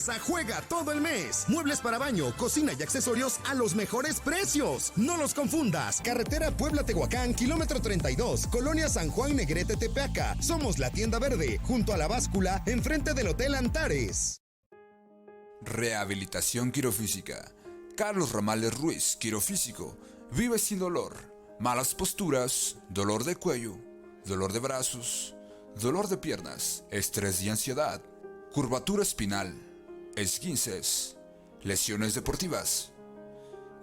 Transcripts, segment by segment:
Juega todo el mes. Muebles para baño, cocina y accesorios a los mejores precios. No los confundas. Carretera Puebla-Tehuacán, kilómetro 32, Colonia San Juan Negrete, Tepeaca. Somos la tienda verde, junto a la báscula, enfrente del Hotel Antares. Rehabilitación quirofísica. Carlos Ramales Ruiz, quirofísico. Vive sin dolor, malas posturas, dolor de cuello, dolor de brazos, dolor de piernas, estrés y ansiedad, curvatura espinal, esguinces, lesiones deportivas,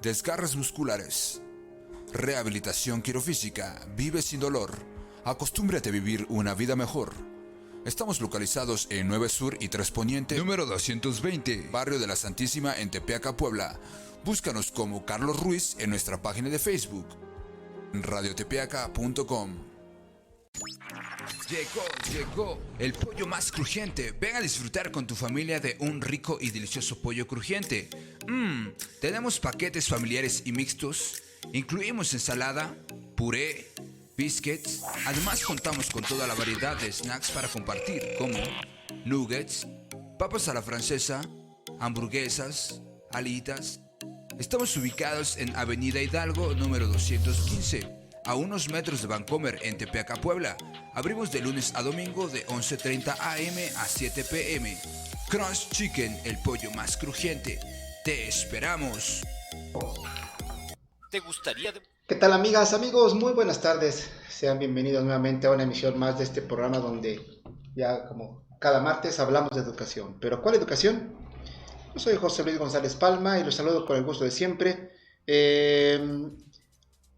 desgarres musculares. Rehabilitación quirofísica. Vive sin dolor. Acostúmbrate a vivir una vida mejor. Estamos localizados en 9 Sur y 3 Poniente, número 220, Barrio de la Santísima, en Tepeaca, Puebla. Búscanos como Carlos Ruiz en nuestra página de Facebook, radiotepeaca.com. Llegó el pollo más crujiente. Ven a disfrutar con tu familia de un rico y delicioso pollo crujiente. Tenemos paquetes familiares y mixtos. Incluimos ensalada, puré, biscuits. Además contamos con toda la variedad de snacks para compartir, como nuggets, papas a la francesa, hamburguesas, alitas. Estamos ubicados en Avenida Hidalgo, número 215. A unos metros de Vancomer, en Tepeaca, Puebla. Abrimos de lunes a domingo de 11:30 am a 7 pm. Crunch Chicken, el pollo más crujiente. ¡Te esperamos! ¿Te gustaría? ¿Qué tal, amigas, amigos? Muy buenas tardes. Sean bienvenidos nuevamente a una emisión más de este programa donde ya como cada martes hablamos de educación. ¿Pero cuál educación? Yo soy José Luis González Palma y los saludo con el gusto de siempre.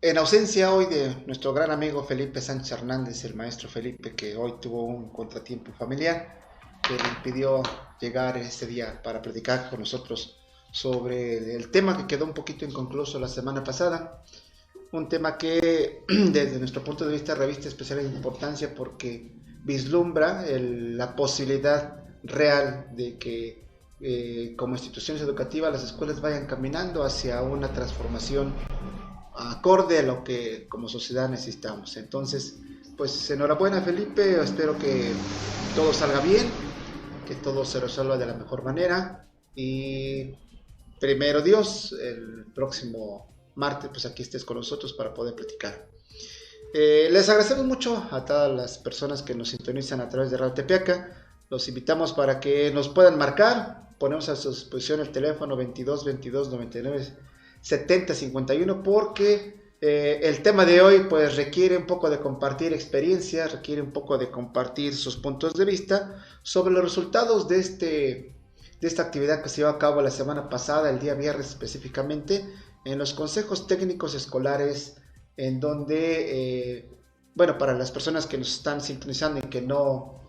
En ausencia hoy de nuestro gran amigo Felipe Sánchez Hernández, el maestro Felipe, que hoy tuvo un contratiempo familiar que le impidió llegar este día para platicar con nosotros sobre el tema que quedó un poquito inconcluso la semana pasada. Un tema que desde nuestro punto de vista reviste especial importancia porque vislumbra la posibilidad real de que como instituciones educativas las escuelas vayan caminando hacia una transformación acorde a lo que como sociedad necesitamos. Entonces, pues enhorabuena, Felipe, espero que todo salga bien, que todo se resuelva de la mejor manera y primero Dios, el próximo martes pues aquí estés con nosotros para poder platicar. Les agradecemos mucho a todas las personas que nos sintonizan a través de Radio Tepeaca. Los invitamos para que nos puedan marcar. Ponemos a su disposición el teléfono 22 22 99 70 51 porque el tema de hoy pues requiere un poco de compartir experiencias, requiere un poco de compartir sus puntos de vista sobre los resultados de esta actividad que se llevó a cabo la semana pasada, el día viernes específicamente, en los consejos técnicos escolares, en donde, para las personas que nos están sintonizando y que no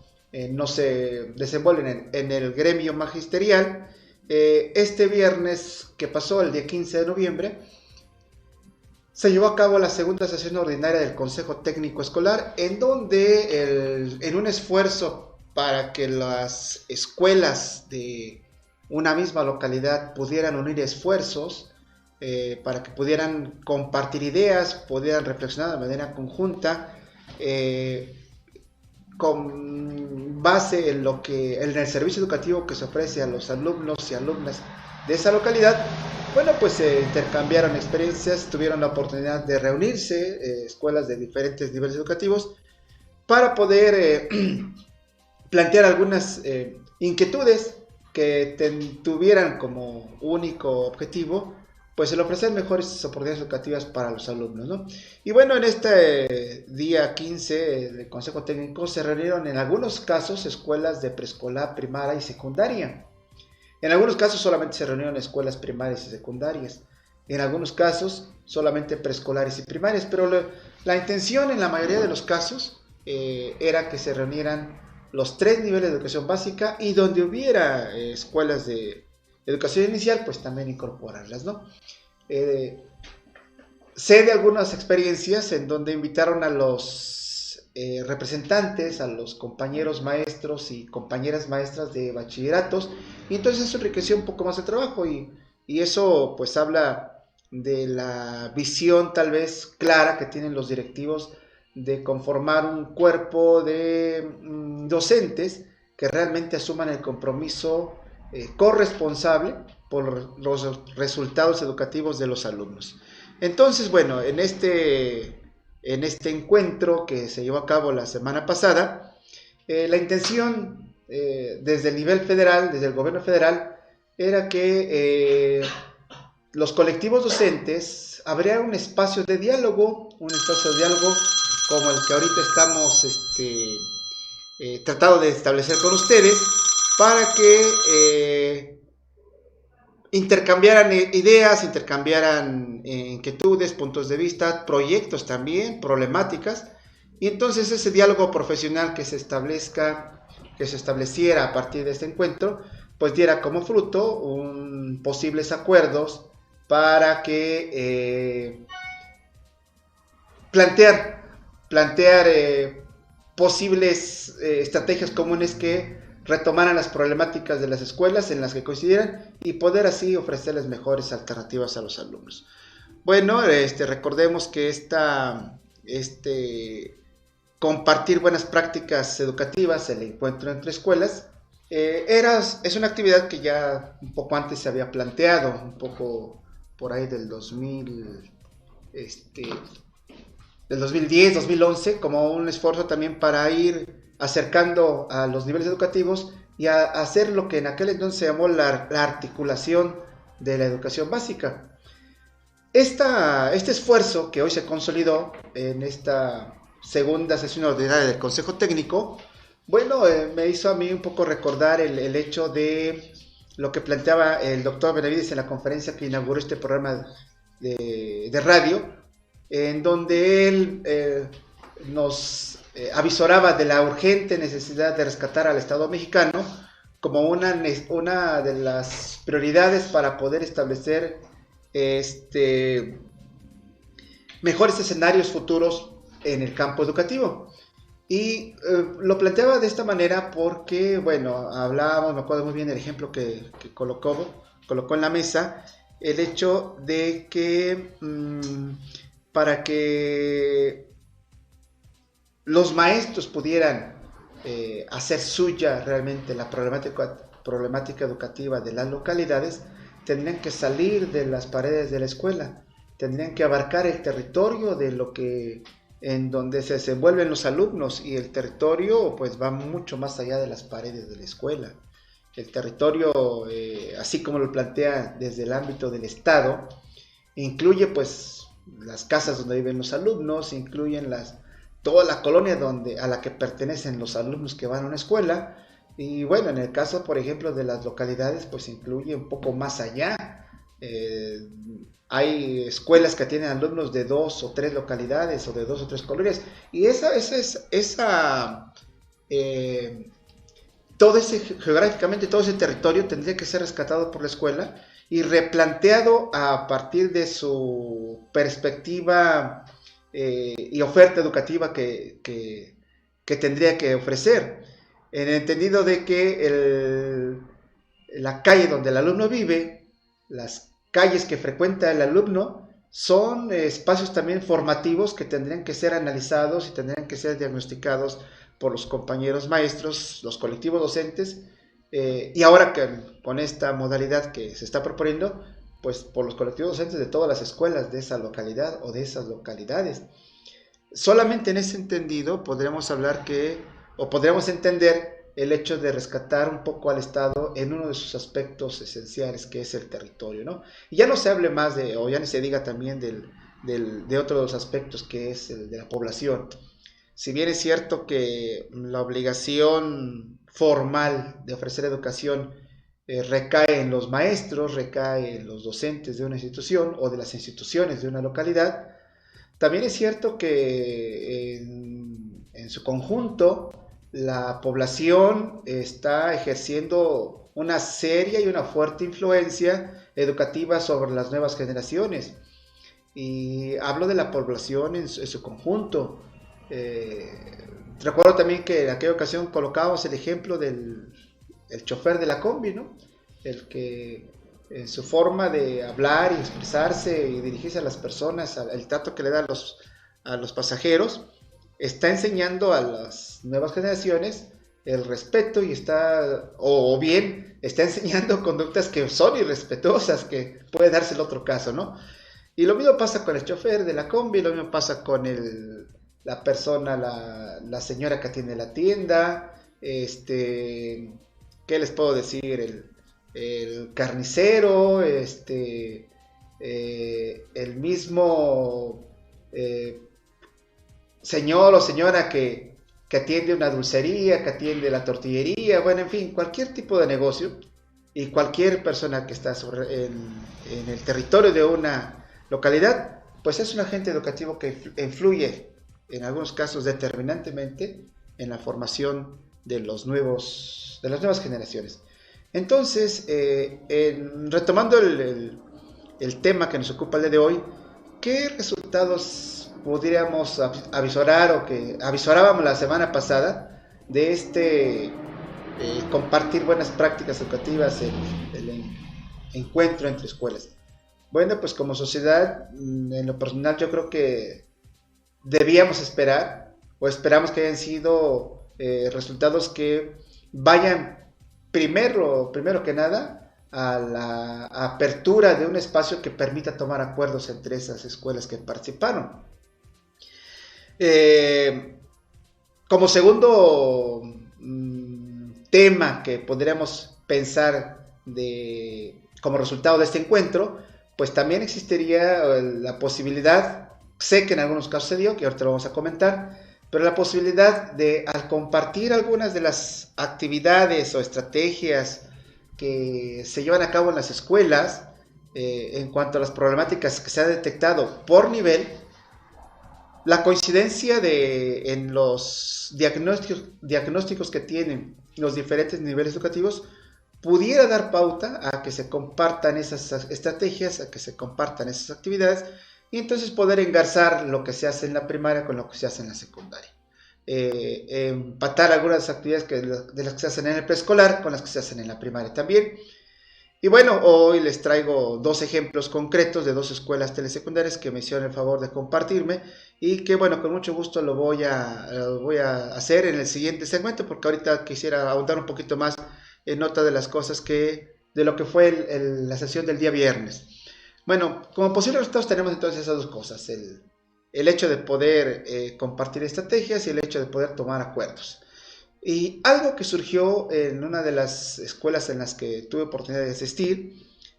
se desenvuelven en el gremio magisterial, este viernes que pasó, el día 15 de noviembre, se llevó a cabo la segunda sesión ordinaria del Consejo Técnico Escolar, en donde en un esfuerzo para que las escuelas de una misma localidad pudieran unir esfuerzos, para que pudieran compartir ideas, pudieran reflexionar de manera conjunta, con base en el servicio educativo que se ofrece a los alumnos y alumnas de esa localidad. Bueno, pues se intercambiaron experiencias, tuvieron la oportunidad de reunirse escuelas de diferentes niveles educativos para poder plantear algunas inquietudes que tuvieran como único objetivo pues el ofrecer mejores oportunidades educativas para los alumnos, ¿no? Y bueno, en este día 15 del Consejo Técnico se reunieron en algunos casos escuelas de preescolar, primaria y secundaria. En algunos casos solamente se reunieron escuelas primarias y secundarias. En algunos casos solamente preescolares y primarias. Pero la intención en la mayoría de los casos era que se reunieran los 3 niveles de educación básica y donde hubiera escuelas de educación inicial, pues también incorporarlas, ¿no? Sé de algunas experiencias en donde invitaron a los representantes, a los compañeros maestros y compañeras maestras de bachilleratos, y entonces eso enriqueció un poco más el trabajo y eso pues habla de la visión tal vez clara que tienen los directivos de conformar un cuerpo de docentes que realmente asuman el compromiso corresponsable por los resultados educativos de los alumnos. Entonces, bueno, en este encuentro que se llevó a cabo la semana pasada, la intención desde el nivel federal, desde el gobierno federal, era que los colectivos docentes abrieran un espacio de diálogo, como el que ahorita estamos tratando de establecer con ustedes, para que intercambiaran ideas, intercambiaran inquietudes, puntos de vista, proyectos también, problemáticas, y entonces ese diálogo profesional que se estableciera a partir de este encuentro, pues diera como fruto posibles acuerdos para que plantear posibles estrategias comunes que retomaran las problemáticas de las escuelas en las que coincidieran y poder así ofrecerles mejores alternativas a los alumnos. Bueno, recordemos que compartir buenas prácticas educativas, el encuentro entre escuelas, es una actividad que ya un poco antes se había planteado, un poco por ahí del 2010, 2011, como un esfuerzo también para ir acercando a los niveles educativos y a hacer lo que en aquel entonces se llamó la articulación de la educación básica. Este esfuerzo que hoy se consolidó en esta segunda sesión ordinaria del Consejo Técnico, bueno, me hizo a mí un poco recordar el hecho de lo que planteaba el doctor Benavides en la conferencia que inauguró este programa de radio, en donde él nos avisoraba de la urgente necesidad de rescatar al Estado mexicano como una de las prioridades para poder establecer mejores escenarios futuros en el campo educativo. Y lo planteaba de esta manera porque, bueno, hablábamos, me acuerdo muy bien el ejemplo que colocó en la mesa, el hecho de que para que los maestros pudieran hacer suya realmente la problemática educativa de las localidades, tendrían que salir de las paredes de la escuela, tendrían que abarcar el territorio en donde se desenvuelven los alumnos, y el territorio pues va mucho más allá de las paredes de la escuela. El territorio, así como lo plantea desde el ámbito del incluye pues las casas donde viven los alumnos, incluyen toda la colonia a la que pertenecen los alumnos que van a una escuela, y bueno, en el caso por ejemplo de las localidades pues incluye un poco más allá. Hay escuelas que tienen alumnos de 2 o 3 localidades o de 2 o 3 colonias, y geográficamente todo ese territorio tendría que ser rescatado por la escuela y replanteado a partir de su perspectiva y oferta educativa que tendría que ofrecer, en el entendido de que la calle donde el alumno vive, las calles que frecuenta el alumno, son espacios también formativos que tendrían que ser analizados y tendrían que ser diagnosticados por los compañeros maestros, los colectivos docentes, y ahora con esta modalidad que se está proponiendo, pues por los colectivos docentes de todas las escuelas de esa localidad o de esas localidades. Solamente en ese entendido podríamos entender el hecho de rescatar un poco al Estado en uno de sus aspectos esenciales, que es el territorio, ¿no? Y ya no se hable más o ya ni se diga también de otro de los aspectos, que es el de la población. Si bien es cierto que la obligación formal de ofrecer educación recae en los maestros, recae en los docentes de una institución o de las instituciones de una localidad, también es cierto que en su conjunto la población está ejerciendo una seria y una fuerte influencia educativa sobre las nuevas generaciones. Y hablo de la población en su conjunto. Recuerdo también que en aquella ocasión colocábamos el ejemplo del chofer de la combi, ¿no? El que en su forma de hablar y expresarse y dirigirse a las personas, el trato que le da a los pasajeros, está enseñando a las nuevas generaciones el respeto y o bien está enseñando conductas que son irrespetuosas, que puede darse el otro caso, ¿no? Y lo mismo pasa con el chofer de la combi, lo mismo pasa con la persona, la señora que atiende la tienda, ¿qué les puedo decir? El carnicero, el mismo señor o señora que atiende una dulcería, que atiende la tortillería, bueno, en fin, cualquier tipo de negocio y cualquier persona que está en el territorio de una localidad, pues es un agente educativo que influye en algunos casos determinantemente en la formación de las nuevas generaciones. Entonces, retomando el tema que nos ocupa el día de hoy, ¿qué resultados podríamos avisorar o que avisorábamos la semana pasada de compartir buenas prácticas educativas, el encuentro entre escuelas? Bueno, pues como sociedad, en lo personal yo creo que debíamos esperar o esperamos que hayan sido resultados que vayan primero que nada a la apertura de un espacio que permita tomar acuerdos entre esas escuelas que participaron. Como segundo tema que podríamos pensar como resultado de este encuentro, pues también existiría la posibilidad, sé que en algunos casos se dio, que ahorita lo vamos a comentar, pero la posibilidad de, al compartir algunas de las actividades o estrategias que se llevan a cabo en las escuelas, en cuanto a las problemáticas que se han detectado por nivel, la coincidencia en los diagnósticos que tienen los diferentes niveles educativos pudiera dar pauta a que se compartan esas estrategias, a que se compartan esas actividades, y entonces poder engarzar lo que se hace en la primaria con lo que se hace en la secundaria. Empatar algunas actividades de las que se hacen en el preescolar con las que se hacen en la primaria también. Y bueno, hoy les traigo dos ejemplos concretos de dos escuelas telesecundarias que me hicieron el favor de compartirme y que bueno, con mucho gusto lo voy a hacer en el siguiente segmento, porque ahorita quisiera ahondar un poquito más en nota de las cosas de lo que fue la sesión del día viernes. Bueno, como posibles resultados tenemos entonces esas dos cosas, el hecho de poder compartir estrategias y el hecho de poder tomar acuerdos. Y algo que surgió en una de las escuelas en las que tuve oportunidad de asistir,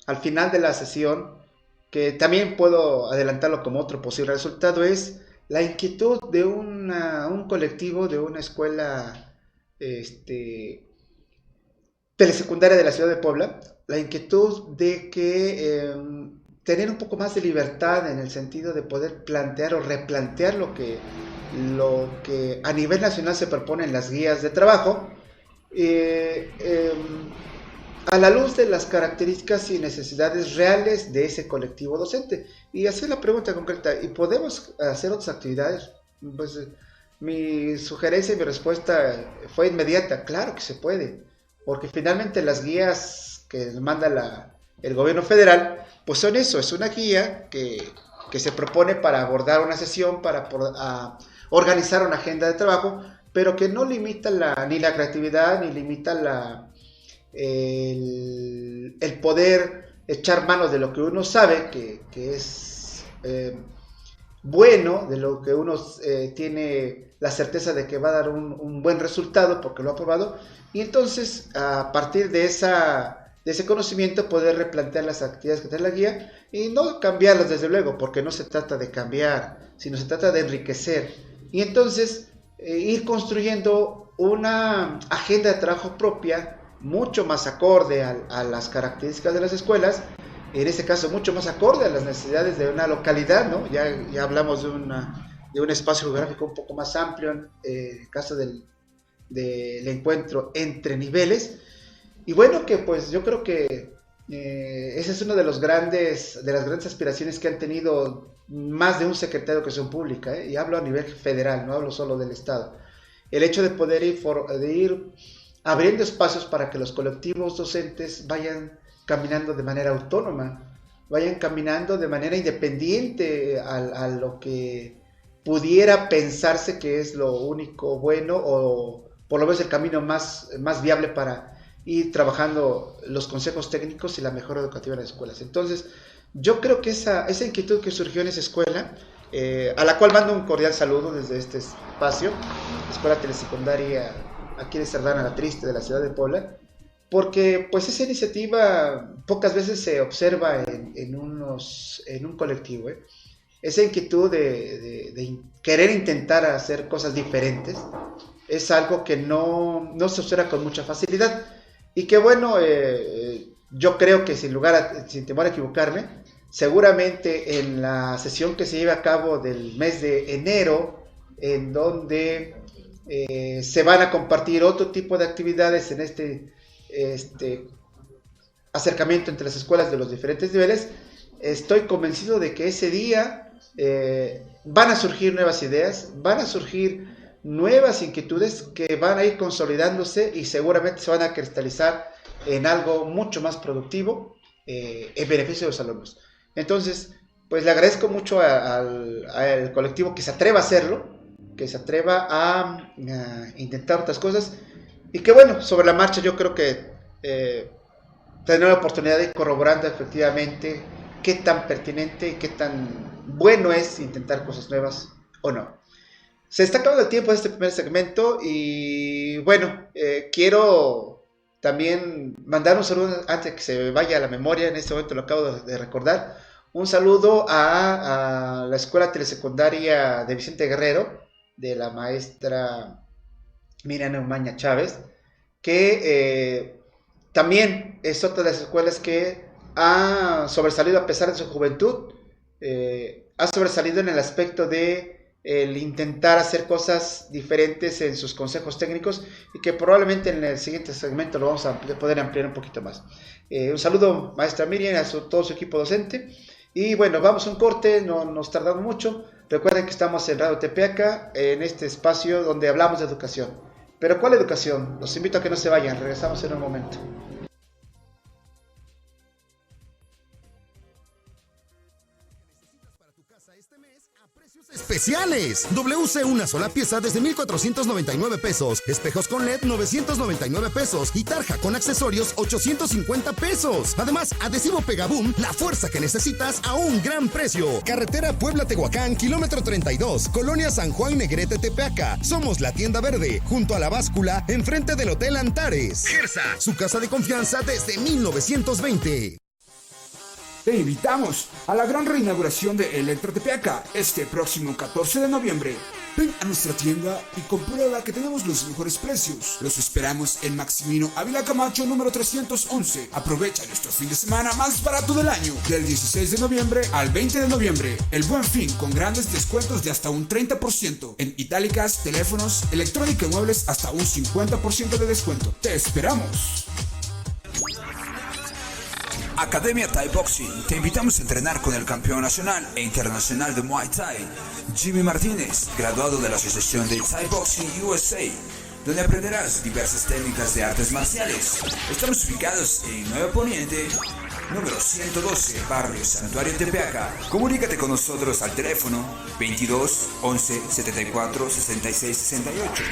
al final de la sesión, que también puedo adelantarlo como otro posible resultado, es la inquietud de un colectivo de una escuela telesecundaria de la ciudad de Puebla, la inquietud de que tener un poco más de libertad en el sentido de poder plantear o replantear lo que a nivel nacional se propone en las guías de trabajo, a la luz de las características y necesidades reales de ese colectivo docente. Y hacer la pregunta concreta, ¿y podemos hacer otras actividades? Pues mi sugerencia y mi respuesta fue inmediata: claro que se puede, porque finalmente las guías que manda el gobierno federal, pues son eso, es una guía que se propone para abordar una sesión, para organizar una agenda de trabajo, pero que no limita ni la creatividad, ni limita el poder echar manos de lo que uno sabe que es bueno, de lo que uno tiene la certeza de que va a dar un buen resultado porque lo ha probado, y entonces a partir de ese conocimiento poder replantear las actividades que trae la guía y no cambiarlas desde luego, porque no se trata de cambiar, sino se trata de enriquecer. Y entonces ir construyendo una agenda de trabajo propia mucho más acorde a las características de las escuelas, en este caso mucho más acorde a las necesidades de una localidad, ¿no? Ya hablamos de un espacio geográfico un poco más amplio en el caso del encuentro entre niveles. Y bueno, que pues yo creo que esa es una de las grandes aspiraciones que han tenido más de un secretario de Educación Pública, y hablo a nivel federal, no hablo solo del Estado. El hecho de poder ir abriendo espacios para que los colectivos docentes vayan caminando de manera autónoma, vayan caminando de manera independiente a lo que pudiera pensarse que es lo único bueno o por lo menos el camino más viable para ir trabajando los consejos técnicos y la mejora educativa en las escuelas. Entonces, yo creo que esa inquietud que surgió en esa escuela, a la cual mando un cordial saludo desde este espacio, Escuela Telesecundaria aquí de Cerdán la Triste de la ciudad de Puebla, porque pues esa iniciativa pocas veces se observa en un colectivo, esa inquietud de querer intentar hacer cosas diferentes es algo que no se observa con mucha facilidad, y que bueno, yo creo que sin temor a equivocarme, seguramente en la sesión que se lleve a cabo del mes de enero, en donde se van a compartir otro tipo de actividades en este acercamiento entre las escuelas de los diferentes niveles, estoy convencido de que ese día van a surgir nuevas ideas, van a surgir nuevas inquietudes que van a ir consolidándose y seguramente se van a cristalizar en algo mucho más productivo en beneficio de los alumnos. Entonces, pues le agradezco mucho al colectivo que se atreva a hacerlo, que se atreva a intentar otras cosas, y que bueno, sobre la marcha yo creo que tener la oportunidad de ir corroborando efectivamente qué tan pertinente y qué tan bueno es intentar cosas nuevas o no. Se está acabando el tiempo de este primer segmento y bueno, quiero también mandar un saludo antes de que se me vaya a la memoria, en este momento lo acabo de recordar, un saludo a la Escuela Telesecundaria de Vicente Guerrero, de la maestra Miriam Umaña Chávez, que también es otra de las escuelas que ha sobresalido a pesar de su juventud, ha sobresalido en el aspecto de el intentar hacer cosas diferentes en sus consejos técnicos, y que probablemente en el siguiente segmento lo vamos a poder ampliar un poquito más. Un saludo, maestra Miriam, a todo su equipo docente, y bueno, vamos a un corte, no nos tardamos mucho. Recuerden que estamos en Radio Tepeaca, en este espacio donde hablamos de educación. ¿Pero cuál educación? Los invito a que no se vayan, regresamos en un momento. Especiales. WC una sola pieza desde 1,499 pesos. Espejos con LED 999 pesos. Y tarja con accesorios 850 pesos. Además, adhesivo Pegaboom, la fuerza que necesitas a un gran precio. Carretera Puebla-Tehuacán, kilómetro 32. Colonia San Juan Negrete, Tepeaca. Somos la tienda verde, junto a la báscula, enfrente del Hotel Antares. Gersa, su casa de confianza desde 1920. Te invitamos a la gran reinauguración de Electrotepeaca este próximo 14 de noviembre. Ven a nuestra tienda y comprueba que tenemos los mejores precios. Los esperamos en Maximino Ávila Camacho número 311. Aprovecha nuestro fin de semana más barato del año, del 16 de noviembre al 20 de noviembre. El Buen Fin con grandes descuentos de hasta un 30%. En itálicas, teléfonos, electrónica y muebles hasta un 50% de descuento. ¡Te esperamos! Academia Thai Boxing. Te invitamos a entrenar con el campeón nacional e internacional de Muay Thai, Jimmy Martínez, graduado de la Asociación de Thai Boxing USA, donde aprenderás diversas técnicas de artes marciales. Estamos ubicados en Nueva Poniente, número 112, Barrio Santuario Tepeaca. Comunícate con nosotros al teléfono 22 11 74 66 68.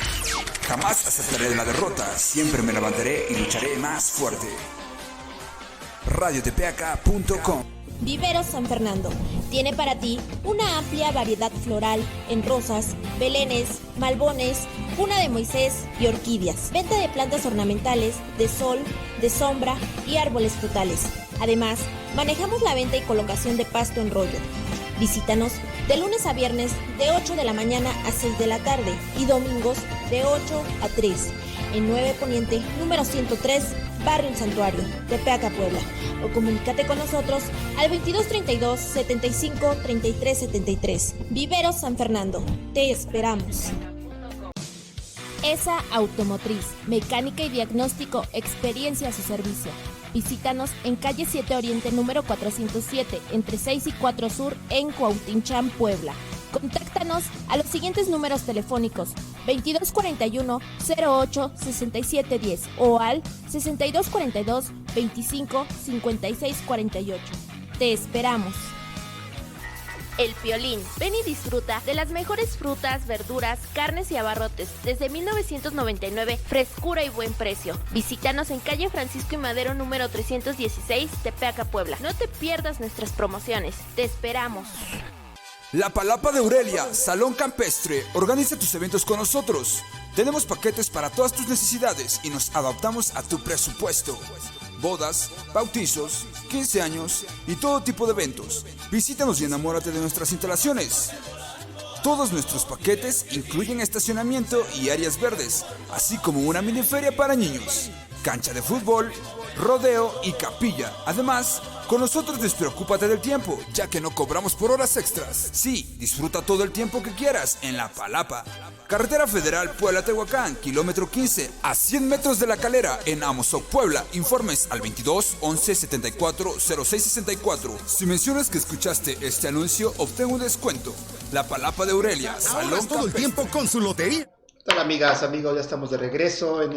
Jamás aceptaré la derrota, siempre me levantaré y lucharé más fuerte. radiotepeaca.com. Viveros San Fernando tiene para ti una amplia variedad floral en rosas, belenes, malbones, cuna de Moisés y orquídeas. Venta de plantas ornamentales, de sol, de sombra y árboles frutales. Además, manejamos la venta y colocación de pasto en rollo. Visítanos de lunes a viernes de 8 de la mañana a 6 de la tarde y domingos de 8 a 3 en 9 Poniente, número 103, Barrio El Santuario, Tepeaca, Puebla. O comunícate con nosotros al 2232 75 33 73. Viveros San Fernando. Te esperamos. ESA Automotriz, mecánica y diagnóstico, experiencia a su servicio. Visítanos en calle 7 Oriente número 407, entre 6 y 4 Sur, en Cuauhtinchán, Puebla. Contáctanos a los siguientes números telefónicos: 2241 08 67 10 o al 6242 25 56 48. Te esperamos. El Piolín. Ven y disfruta de las mejores frutas, verduras, carnes y abarrotes. Desde 1999, frescura y buen precio. Visítanos en calle Francisco y Madero número 316, Tepeaca, Puebla. No te pierdas nuestras promociones. Te esperamos. La Palapa de Aurelia, Salón Campestre, organiza tus eventos con nosotros. Tenemos paquetes para todas tus necesidades y nos adaptamos a tu presupuesto. Bodas, bautizos, 15 años y todo tipo de eventos. Visítanos y enamórate de nuestras instalaciones. Todos nuestros paquetes incluyen estacionamiento y áreas verdes, así como una mini feria para niños, cancha de fútbol, rodeo y capilla. Además, con nosotros despreocúpate del tiempo, ya que no cobramos por horas extras. Sí, disfruta todo el tiempo que quieras en La Palapa. Carretera Federal Puebla-Tehuacán, kilómetro 15, a 100 metros de La Calera, en Amozoc, Puebla. Informes al 22 11 74 06 64. Si mencionas que escuchaste este anuncio, obtén un descuento. La Palapa de Aurelia, Salón todo el tiempo con su lotería. ¿Qué tal, amigas, amigos? Ya estamos de regreso en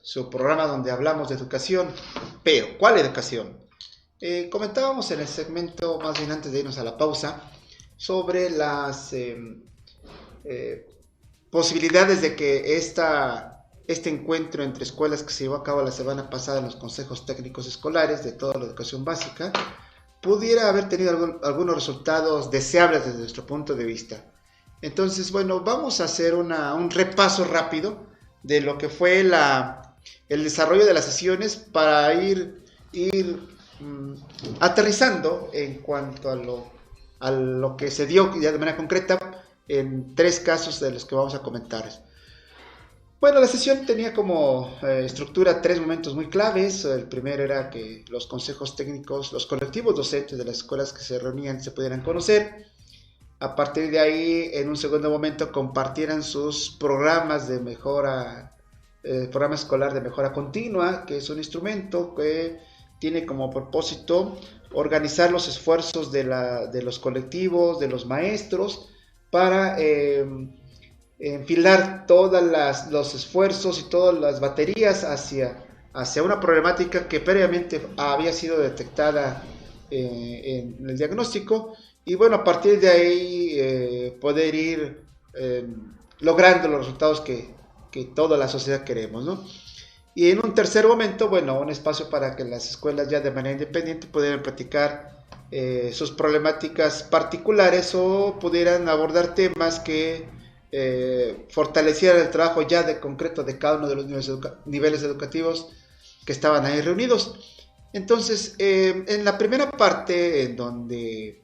su programa donde hablamos de educación. Pero, ¿cuál educación? Comentábamos en el segmento, más bien antes de irnos a la pausa, sobre las posibilidades de que este encuentro entre escuelas que se llevó a cabo la semana pasada en los consejos técnicos escolares de toda la educación básica pudiera haber tenido algunos resultados deseables desde nuestro punto de vista. Entonces, bueno, vamos a hacer un repaso rápido de lo que fue el desarrollo de las sesiones para ir aterrizando en cuanto a lo que se dio ya de manera concreta en 3 casos de los que vamos a comentar. Bueno, la sesión tenía como estructura 3 momentos muy claves. El primero era que los consejos técnicos, los colectivos docentes de las escuelas que se reunían se pudieran conocer. A partir de ahí, en un segundo momento, compartieran sus programas de mejora, programa escolar de mejora continua, que es un instrumento que tiene como propósito organizar los esfuerzos de los colectivos, de los maestros, para enfilar todos los esfuerzos y todas las baterías hacia una problemática que previamente había sido detectada en el diagnóstico, y bueno, a partir de ahí poder ir logrando los resultados que toda la sociedad queremos, ¿no? Y en un tercer momento, bueno, un espacio para que las escuelas ya de manera independiente pudieran practicar sus problemáticas particulares o pudieran abordar temas que fortalecieran el trabajo ya de concreto de cada uno de los niveles educativos que estaban ahí reunidos. Entonces, en la primera parte, en donde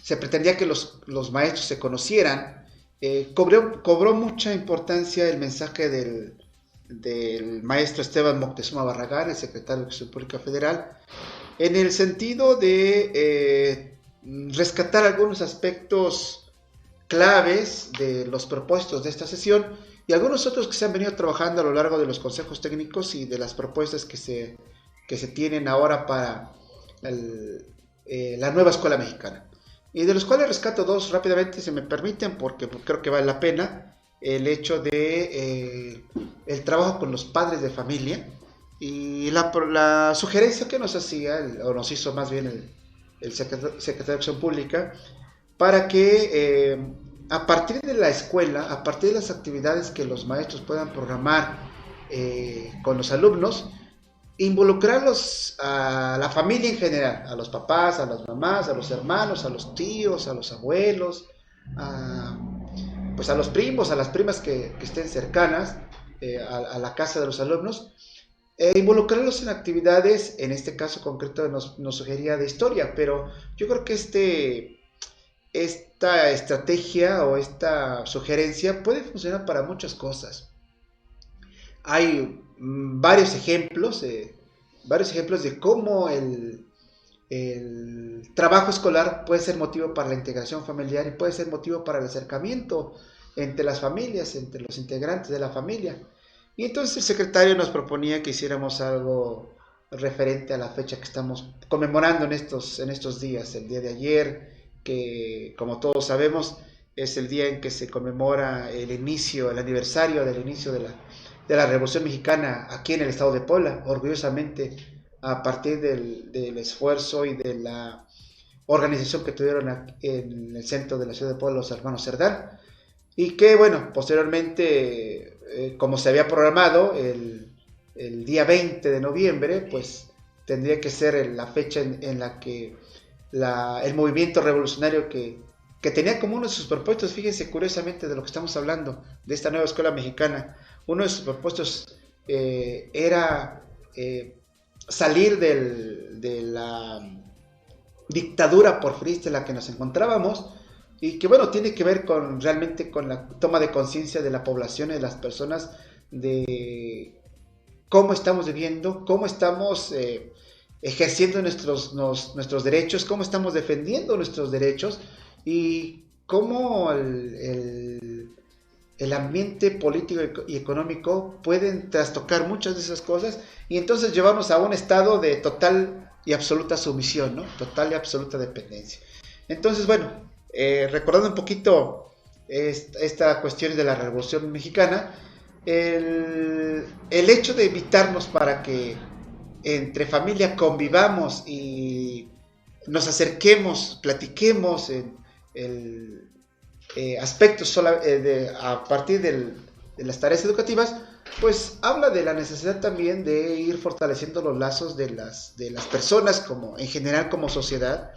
se pretendía que los maestros se conocieran, cobró mucha importancia el mensaje del maestro Esteban Moctezuma Barragán, el secretario de Educación Pública Federal, en el sentido de rescatar algunos aspectos claves de los propósitos de esta sesión y algunos otros que se han venido trabajando a lo largo de los consejos técnicos y de las propuestas que se tienen ahora para la nueva escuela mexicana. Y de los cuales rescato 2 rápidamente, si me permiten, porque creo que vale la pena. El hecho de el trabajo con los padres de familia y la sugerencia que nos hacía, o nos hizo más bien el secretario de Acción Pública, para que a partir de la escuela, a partir de las actividades que los maestros puedan programar con los alumnos, involucrarlos a la familia en general, a los papás, a las mamás, a los hermanos, a los tíos, a los abuelos, pues a los primos, a las primas que estén cercanas a la casa de los alumnos, involucrarlos en actividades, en este caso concreto nos sugería de historia, pero yo creo que esta estrategia o esta sugerencia puede funcionar para muchas cosas. Hay varios ejemplos de cómo el trabajo escolar puede ser motivo para la integración familiar y puede ser motivo para el acercamiento entre las familias, entre los integrantes de la familia. Y entonces el secretario nos proponía que hiciéramos algo referente a la fecha que estamos conmemorando en estos días, el día de ayer, que como todos sabemos es el día en que se conmemora el aniversario del inicio de la Revolución Mexicana aquí en el estado de Puebla, orgullosamente a partir del esfuerzo y de la organización que tuvieron en el centro de la ciudad de Puebla los hermanos Cerdán, y que bueno, posteriormente, como se había programado el día 20 de noviembre, pues tendría que ser la fecha en la que el movimiento revolucionario que tenía como uno de sus propuestos, fíjense curiosamente de lo que estamos hablando, de esta nueva escuela mexicana, uno de sus propuestos era salir de la dictadura porfirista en la que nos encontrábamos, y que bueno, tiene que ver realmente con la toma de conciencia de la población y de las personas de cómo estamos viviendo, cómo estamos ejerciendo nuestros derechos, cómo estamos defendiendo nuestros derechos, y cómo el ambiente político y económico pueden trastocar muchas de esas cosas, y entonces llevarnos a un estado de total y absoluta sumisión, ¿no? Total y absoluta dependencia. Entonces, bueno, recordando un poquito esta cuestión de la Revolución Mexicana, el hecho de invitarnos para que entre familia convivamos y nos acerquemos, platiquemos en aspectos a partir de las tareas educativas, pues habla de la necesidad también de ir fortaleciendo los lazos de las personas como en general como sociedad.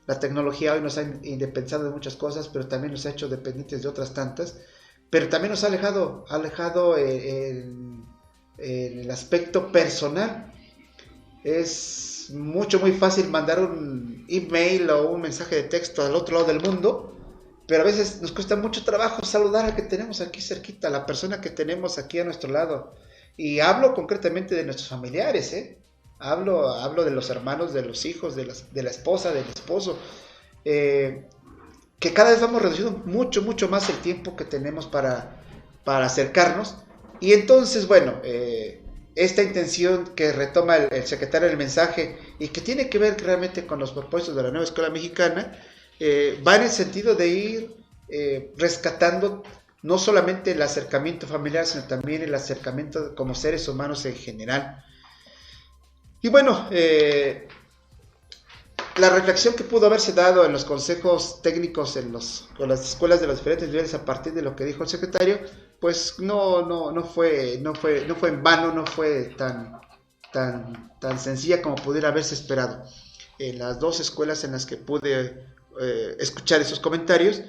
La tecnología hoy nos ha independizado de muchas cosas, pero también nos ha hecho dependientes de otras tantas, pero también nos ha alejado en el aspecto personal. Es muy fácil mandar un email o un mensaje de texto al otro lado del mundo, pero a veces nos cuesta mucho trabajo saludar al que tenemos aquí cerquita, a la persona que tenemos aquí a nuestro lado. Y hablo concretamente de nuestros familiares, Hablo de los hermanos, de los hijos, de la esposa, del esposo, que cada vez vamos reduciendo mucho más el tiempo que tenemos para acercarnos. Y entonces, bueno, esta intención que retoma el secretario del mensaje y que tiene que ver realmente con los propuestos de la nueva escuela mexicana, va en el sentido de ir rescatando no solamente el acercamiento familiar, sino también el acercamiento como seres humanos en general. Y bueno, la reflexión que pudo haberse dado en los consejos técnicos con las escuelas de los diferentes niveles a partir de lo que dijo el secretario, pues no fue en vano, no fue tan sencilla como pudiera haberse esperado. En las dos escuelas en las que pude escuchar esos comentarios,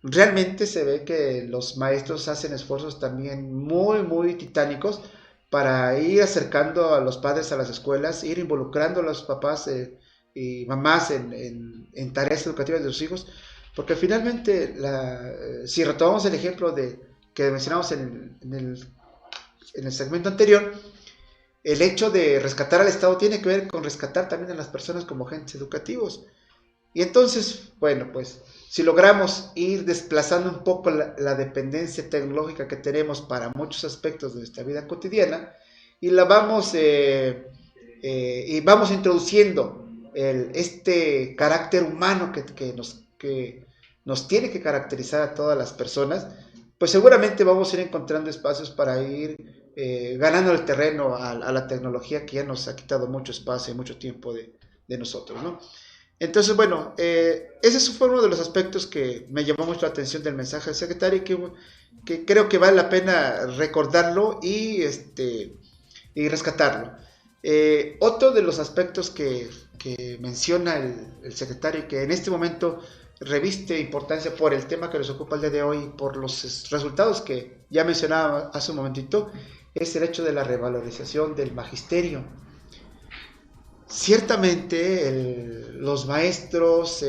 realmente se ve que los maestros hacen esfuerzos también muy titánicos para ir acercando a los padres a las escuelas, ir involucrando a los papás y mamás en tareas educativas de sus hijos, porque finalmente, si retomamos el ejemplo que mencionamos en el segmento anterior, el hecho de rescatar al Estado tiene que ver con rescatar también a las personas como agentes educativos. Y entonces, bueno, pues si logramos ir desplazando un poco la dependencia tecnológica que tenemos para muchos aspectos de nuestra vida cotidiana, y vamos introduciendo este carácter humano que nos tiene que caracterizar a todas las personas, pues seguramente vamos a ir encontrando espacios para ir ganando el terreno a la tecnología que ya nos ha quitado mucho espacio y mucho tiempo de nosotros, ¿no? Entonces, bueno, ese fue uno de los aspectos que me llamó mucho la atención del mensaje del secretario, que creo que vale la pena recordarlo y rescatarlo. Otro de los aspectos que menciona el secretario, que en este momento reviste importancia por el tema que nos ocupa el día de hoy, por los resultados que ya mencionaba hace un momentito, es el hecho de la revalorización del magisterio. Ciertamente los maestros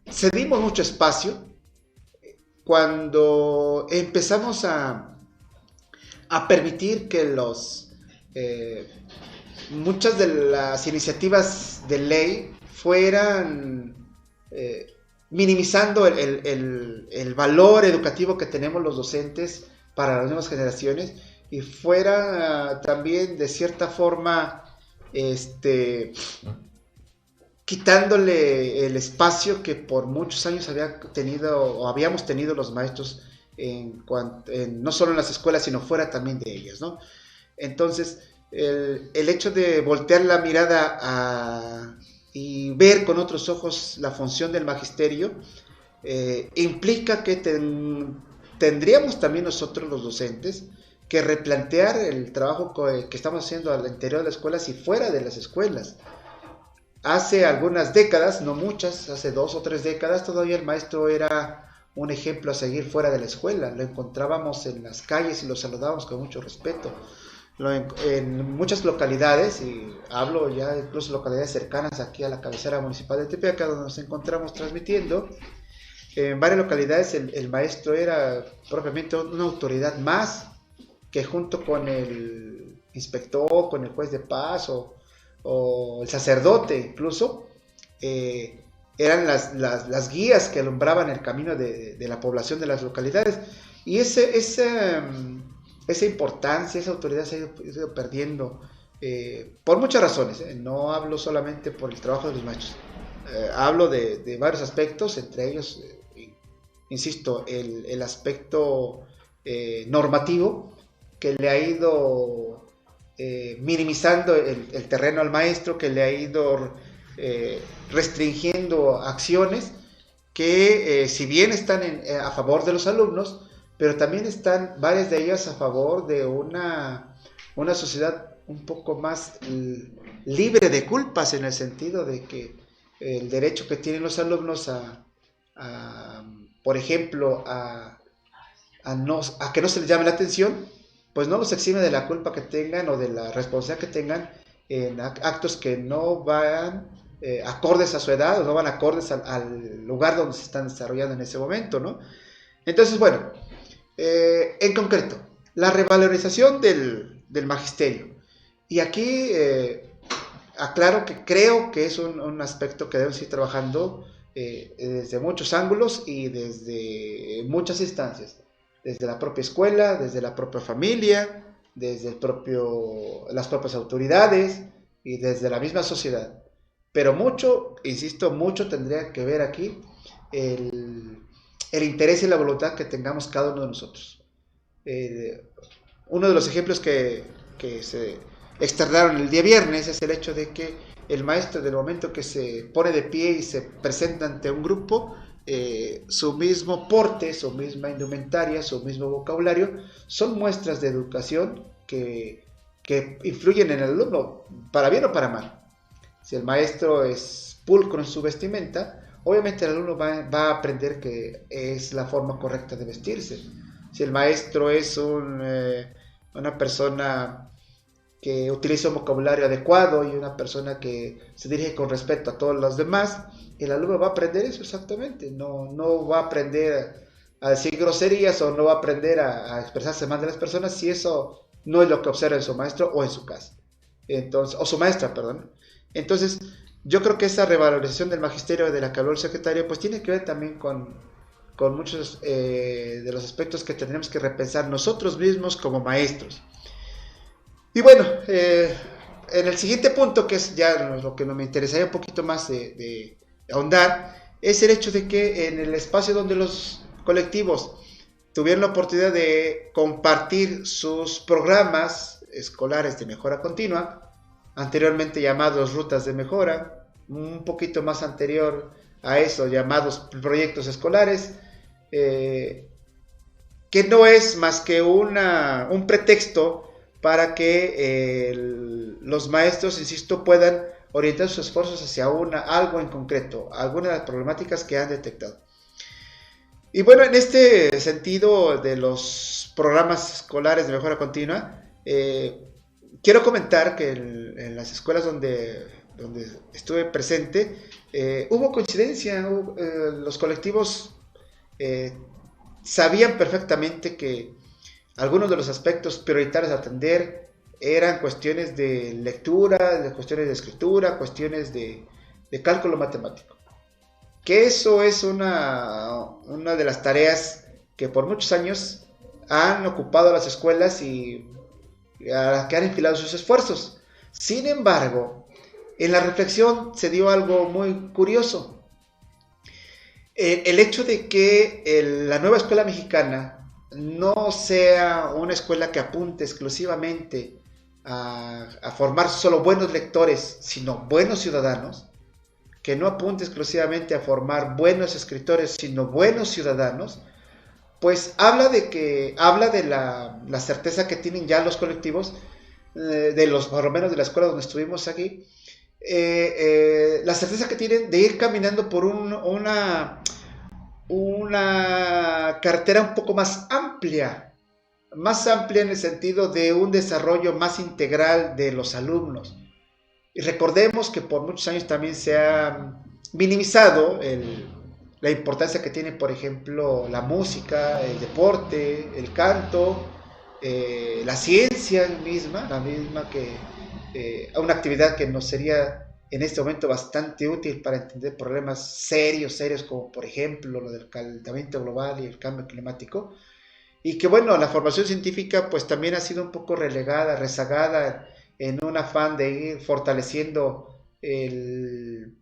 cedimos mucho espacio cuando empezamos a permitir que muchas de las iniciativas de ley fueran minimizando el valor educativo que tenemos los docentes para las nuevas generaciones, y fuera también de cierta forma quitándole el espacio que por muchos años habíamos tenido los maestros no solo en las escuelas, sino fuera también de ellas, ¿no? Entonces, el hecho de voltear la mirada y ver con otros ojos la función del magisterio implica que tendríamos también nosotros los docentes que replantear el trabajo que estamos haciendo al interior de las escuelas y fuera de las escuelas. Hace algunas décadas, no muchas, hace 2 o 3 décadas, todavía el maestro era un ejemplo a seguir fuera de la escuela. Lo encontrábamos en las calles y lo saludábamos con mucho respeto. En muchas localidades, y hablo ya incluso localidades cercanas aquí a la cabecera municipal de Tepeaca, donde nos encontramos transmitiendo, en varias localidades el maestro era propiamente una autoridad más, que junto con el inspector, con el juez de paz o el sacerdote incluso, eran las guías que alumbraban el camino de la población de las localidades. Y esa importancia, esa autoridad se ha ido perdiendo por muchas razones. No hablo solamente por el trabajo de los maestros, hablo de varios aspectos, entre ellos, insisto, el aspecto normativo, que le ha ido minimizando el terreno al maestro, que le ha ido restringiendo acciones que si bien están a favor de los alumnos, pero también están varias de ellas a favor de una sociedad un poco más libre de culpas, en el sentido de que el derecho que tienen los alumnos por ejemplo, a que no se les llame la atención, pues no los exime de la culpa que tengan o de la responsabilidad que tengan en actos que no van acordes a su edad o no van acordes al lugar donde se están desarrollando en ese momento, ¿no? Entonces, bueno, en concreto, la revalorización del magisterio. Y aquí aclaro que creo que es un aspecto que debemos ir trabajando desde muchos ángulos y desde muchas instancias. Desde la propia escuela, desde la propia familia, desde las propias autoridades y desde la misma sociedad. Pero mucho, insisto, mucho tendría que ver aquí el interés y la voluntad que tengamos cada uno de nosotros. Uno de los ejemplos que se externaron el día viernes es el hecho de que el maestro, del momento que se pone de pie y se presenta ante un grupo, su mismo porte, su misma indumentaria, su mismo vocabulario, son muestras de educación que influyen en el alumno, para bien o para mal. Si el maestro es pulcro en su vestimenta, obviamente el alumno va a aprender que es la forma correcta de vestirse. Si el maestro es una persona que utiliza un vocabulario adecuado y una persona que se dirige con respeto a todos los demás, el alumno va a aprender eso exactamente. No va a aprender a decir groserías o no va a aprender a expresarse mal de las personas si eso no es lo que observa en su maestro o en su casa. Entonces, o su maestra, perdón. Entonces, yo creo que esa revalorización del magisterio de la que habló el secretario, pues tiene que ver también con muchos de los aspectos que tendremos que repensar nosotros mismos como maestros. Y bueno, en el siguiente punto, que es ya lo que me interesaría un poquito más de ahondar, es el hecho de que en el espacio donde los colectivos tuvieron la oportunidad de compartir sus programas escolares de mejora continua, anteriormente llamados rutas de mejora, un poquito más anterior a eso llamados proyectos escolares, que no es más que un pretexto para que los maestros, insisto, puedan orientar sus esfuerzos hacia algo en concreto, algunas de las problemáticas que han detectado. Y bueno, en este sentido de los programas escolares de mejora continua, quiero comentar que en las escuelas donde estuve presente, hubo coincidencia, los colectivos sabían perfectamente que algunos de los aspectos prioritarios a atender eran cuestiones de lectura, cuestiones de escritura, cuestiones de cálculo matemático. Que eso es una de las tareas que por muchos años han ocupado las escuelas y a las que han enfilado sus esfuerzos. Sin embargo, en la reflexión se dio algo muy curioso. El hecho de que la nueva escuela mexicana no sea una escuela que apunte exclusivamente a formar solo buenos lectores, sino buenos ciudadanos, que no apunte exclusivamente a formar buenos escritores, sino buenos ciudadanos, pues habla de la certeza que tienen ya los colectivos, por lo menos de la escuela donde estuvimos aquí, la certeza que tienen de ir caminando por una cartera un poco más amplia en el sentido de un desarrollo más integral de los alumnos. Y recordemos que por muchos años también se ha minimizado la importancia que tiene, por ejemplo, la música, el deporte, el canto, la ciencia misma, que una actividad que nos sería en este momento bastante útil para entender problemas serios como por ejemplo lo del calentamiento global y el cambio climático, y que bueno, la formación científica pues también ha sido un poco rezagada en un afán de ir fortaleciendo el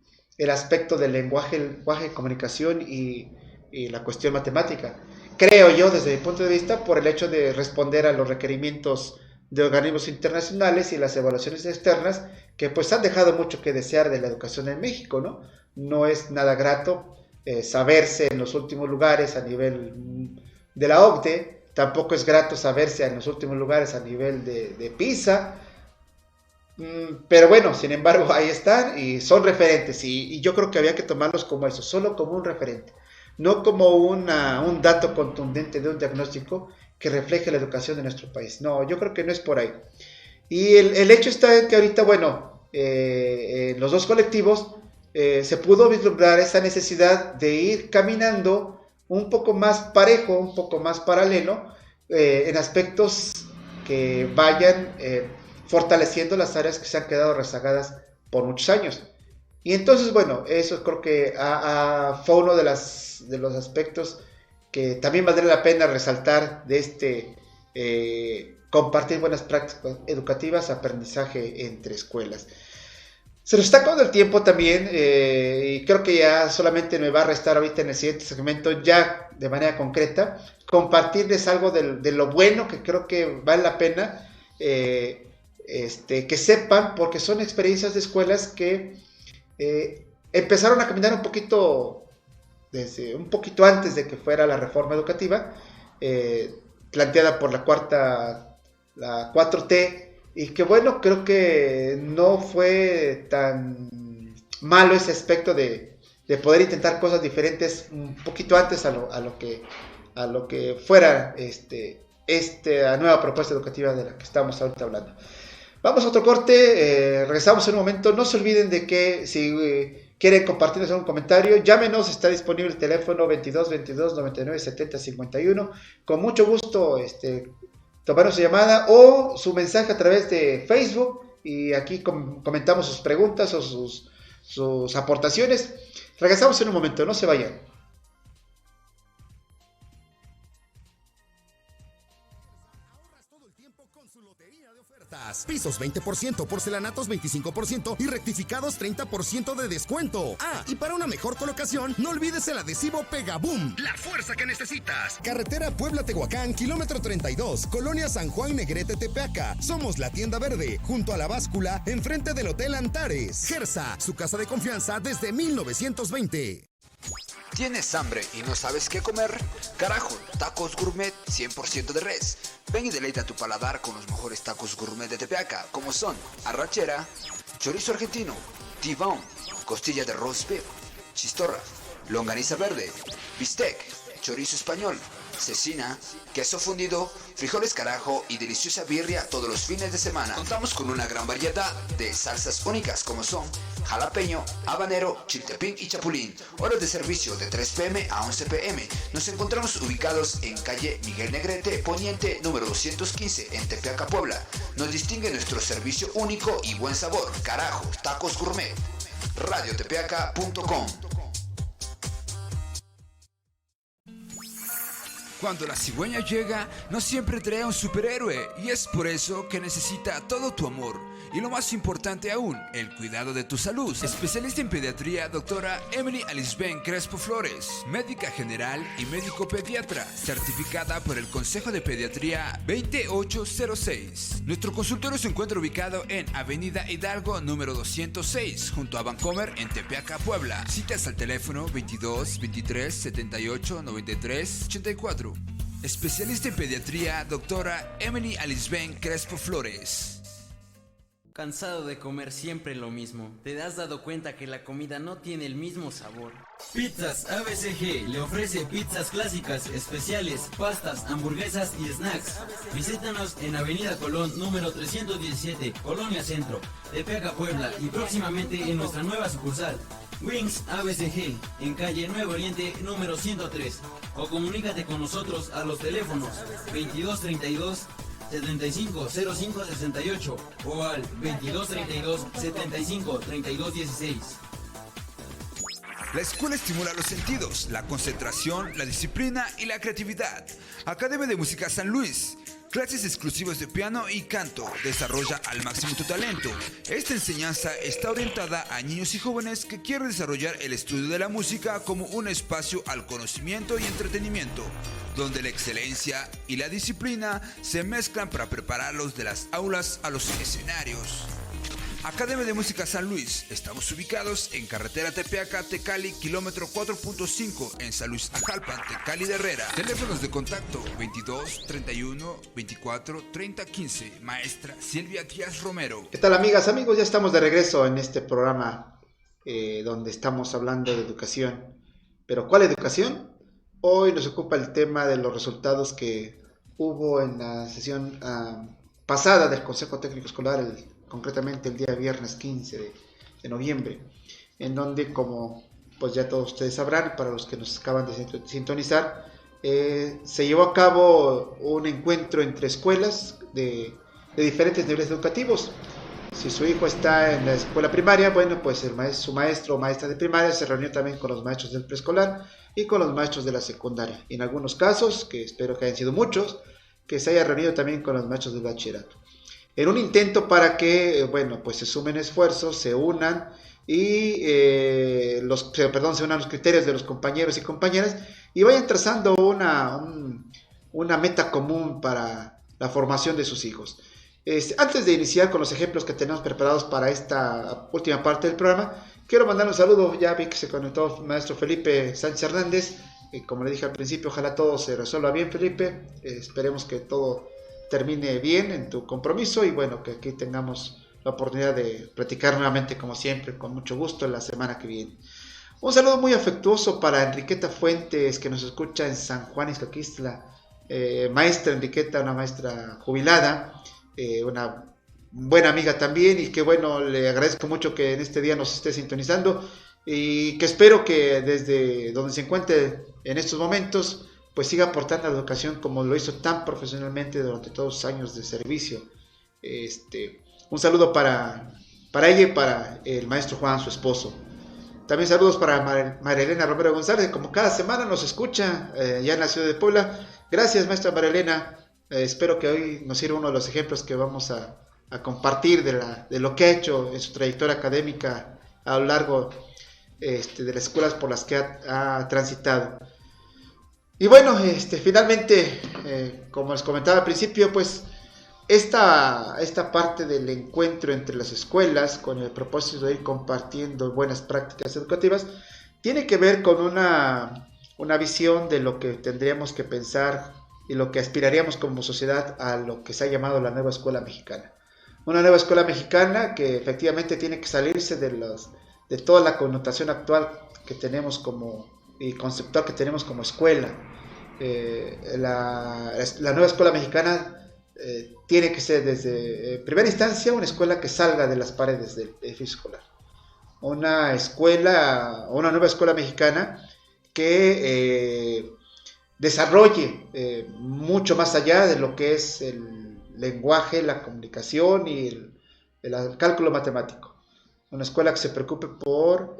aspecto del lenguaje de comunicación y la cuestión matemática. Creo yo, desde mi punto de vista, por el hecho de responder a los requerimientos de organismos internacionales y las evaluaciones externas, que pues han dejado mucho que desear de la educación en México, ¿no? No es nada grato saberse en los últimos lugares a nivel de la OCDE, tampoco es grato saberse en los últimos lugares a nivel de PISA, pero bueno, sin embargo ahí están y son referentes, y yo creo que había que tomarlos como eso, solo como un referente, no como un dato contundente de un diagnóstico que refleje la educación de nuestro país. No, yo creo que no es por ahí. Y el hecho está en que ahorita, bueno, en los dos colectivos se pudo vislumbrar esa necesidad de ir caminando un poco más parejo, un poco más paralelo, en aspectos que vayan fortaleciendo las áreas que se han quedado rezagadas por muchos años. Y entonces, bueno, eso creo que fue uno de los aspectos que también valdría la pena resaltar de compartir buenas prácticas educativas, aprendizaje entre escuelas. Se nos está acabando el tiempo también, y creo que ya solamente me va a restar ahorita en el siguiente segmento, ya de manera concreta, compartirles algo de lo bueno que creo que vale la pena que sepan, porque son experiencias de escuelas que empezaron a caminar un poquito antes de que fuera la reforma educativa planteada por la 4T, y que bueno, creo que no fue tan malo ese aspecto de poder intentar cosas diferentes un poquito antes a lo que fuera esta nueva propuesta educativa de la que estamos ahorita hablando. Vamos a otro corte, regresamos en un momento. No se olviden de que si quieren compartirnos algún comentario, llámenos, está disponible el teléfono 22 22 99 70 51. Con mucho gusto tomarnos su llamada o su mensaje a través de Facebook, y aquí comentamos sus preguntas o sus aportaciones. Regresamos en un momento, no se vayan. Pisos 20%, porcelanatos 25% y rectificados 30% de descuento. Ah, y para una mejor colocación, no olvides el adhesivo Pegaboom, la fuerza que necesitas. Carretera Puebla-Tehuacán, kilómetro 32, Colonia San Juan Negrete, Tepeaca. Somos la tienda verde, junto a la báscula, enfrente del Hotel Antares. Gersa, su casa de confianza desde 1920. ¿Tienes hambre y no sabes qué comer? Carajo, tacos gourmet 100% de res. Ven y deleita tu paladar con los mejores tacos gourmet de Tepeaca, como son arrachera, chorizo argentino, T-bone, costilla de roast beef, chistorra, longaniza verde, bistec, chorizo español, cecina, queso fundido, frijoles carajo y deliciosa birria todos los fines de semana. Contamos con una gran variedad de salsas únicas como son jalapeño, habanero, chiltepín y chapulín. Horas de servicio de 3 p.m. a 11 p.m. Nos encontramos ubicados en calle Miguel Negrete, Poniente, número 215, en Tepeaca, Puebla. Nos distingue nuestro servicio único y buen sabor. Carajo, tacos gourmet. radiotepeaca.com. Cuando la cigüeña llega, no siempre trae a un superhéroe, y es por eso que necesita todo tu amor. y lo más importante aún, el cuidado de tu salud. Especialista en pediatría, doctora Emily Alisben Crespo Flores, médica general y médico pediatra, certificada por el Consejo de Pediatría 2806. Nuestro consultorio se encuentra ubicado en Avenida Hidalgo número 206, junto a Vancomer en Tepeaca, Puebla. Citas al teléfono 22 23 78 93 84. Especialista en pediatría, doctora Emily Alisben Crespo Flores. ¿Cansado de comer siempre lo mismo? ¿Te has dado cuenta que la comida no tiene el mismo sabor? Pizzas ABCG le ofrece pizzas clásicas, especiales, pastas, hamburguesas y snacks. Visítanos en Avenida Colón número 317, Colonia Centro, Tepeaca, Puebla, y próximamente en nuestra nueva sucursal, Wings ABCG, en calle Nuevo Oriente número 103. O comunícate con nosotros a los teléfonos 2232 750568 o al 2232 753216. La escuela estimula los sentidos, la concentración, la disciplina y la creatividad. Academia de Música San Luis. Clases exclusivas de piano y canto. Desarrolla al máximo tu talento. Esta enseñanza está orientada a niños y jóvenes que quieren desarrollar el estudio de la música como un espacio al conocimiento y entretenimiento, donde la excelencia y la disciplina se mezclan para prepararlos de las aulas a los escenarios. Academia de Música San Luis. Estamos ubicados en carretera Tepeaca-Tecali, kilómetro 4.5, en San Luis Ajalpan, Tecali de Herrera. Teléfonos de contacto 22 31 24 30 15. Maestra Silvia Díaz Romero. ¿Qué tal, amigas, amigos? Ya estamos de regreso en este programa donde estamos hablando de educación. ¿Pero cuál educación? Hoy nos ocupa el tema de los resultados que hubo en la sesión pasada del Consejo Técnico Escolar, concretamente el día viernes 15 de noviembre, en donde, como pues ya todos ustedes sabrán, para los que nos acaban de sintonizar, se llevó a cabo un encuentro entre escuelas de diferentes niveles educativos. Si su hijo está en la escuela primaria, bueno, pues su maestro o maestra de primaria se reunió también con los maestros del preescolar y con los maestros de la secundaria. Y en algunos casos, que espero que hayan sido muchos, que se haya reunido también con los maestros del bachillerato, en un intento para que, bueno, pues se sumen esfuerzos, se unan y se unan los criterios de los compañeros y compañeras y vayan trazando una meta común para la formación de sus hijos. Antes de iniciar con los ejemplos que tenemos preparados para esta última parte del programa, quiero mandar un saludo. Ya vi que se conectó el maestro Felipe Sánchez Hernández. Como le dije al principio, ojalá todo se resuelva bien, Felipe. Esperemos que todo termine bien en tu compromiso y bueno, que aquí tengamos la oportunidad de platicar nuevamente, como siempre, con mucho gusto en la semana que viene. Un saludo muy afectuoso para Enriqueta Fuentes, que nos escucha en San Juan Ixtaquistla. Maestra Enriqueta, una maestra jubilada, una buena amiga también, y que bueno, le agradezco mucho que en este día nos esté sintonizando y que espero que desde donde se encuentre en estos momentos pues siga aportando a la educación como lo hizo tan profesionalmente durante todos los años de servicio. Un saludo para ella y para el maestro Juan, su esposo. También saludos para María Elena Romero González, como cada semana nos escucha ya en la ciudad de Puebla. Gracias, maestra María Elena. Espero que hoy nos sirva uno de los ejemplos que vamos a compartir de lo que ha hecho en su trayectoria académica a lo largo de las escuelas por las que ha transitado. Y bueno, finalmente, como les comentaba al principio, pues esta parte del encuentro entre las escuelas con el propósito de ir compartiendo buenas prácticas educativas tiene que ver con una visión de lo que tendríamos que pensar y lo que aspiraríamos como sociedad a lo que se ha llamado la nueva escuela mexicana. Una nueva escuela mexicana que efectivamente tiene que salirse de toda la connotación actual que tenemos y conceptual que tenemos como escuela. La nueva escuela mexicana tiene que ser desde primera instancia una escuela que salga de las paredes del edificio escolar. Una nueva escuela mexicana que desarrolle mucho más allá de lo que es el lenguaje, la comunicación y el cálculo matemático. Una escuela que se preocupe por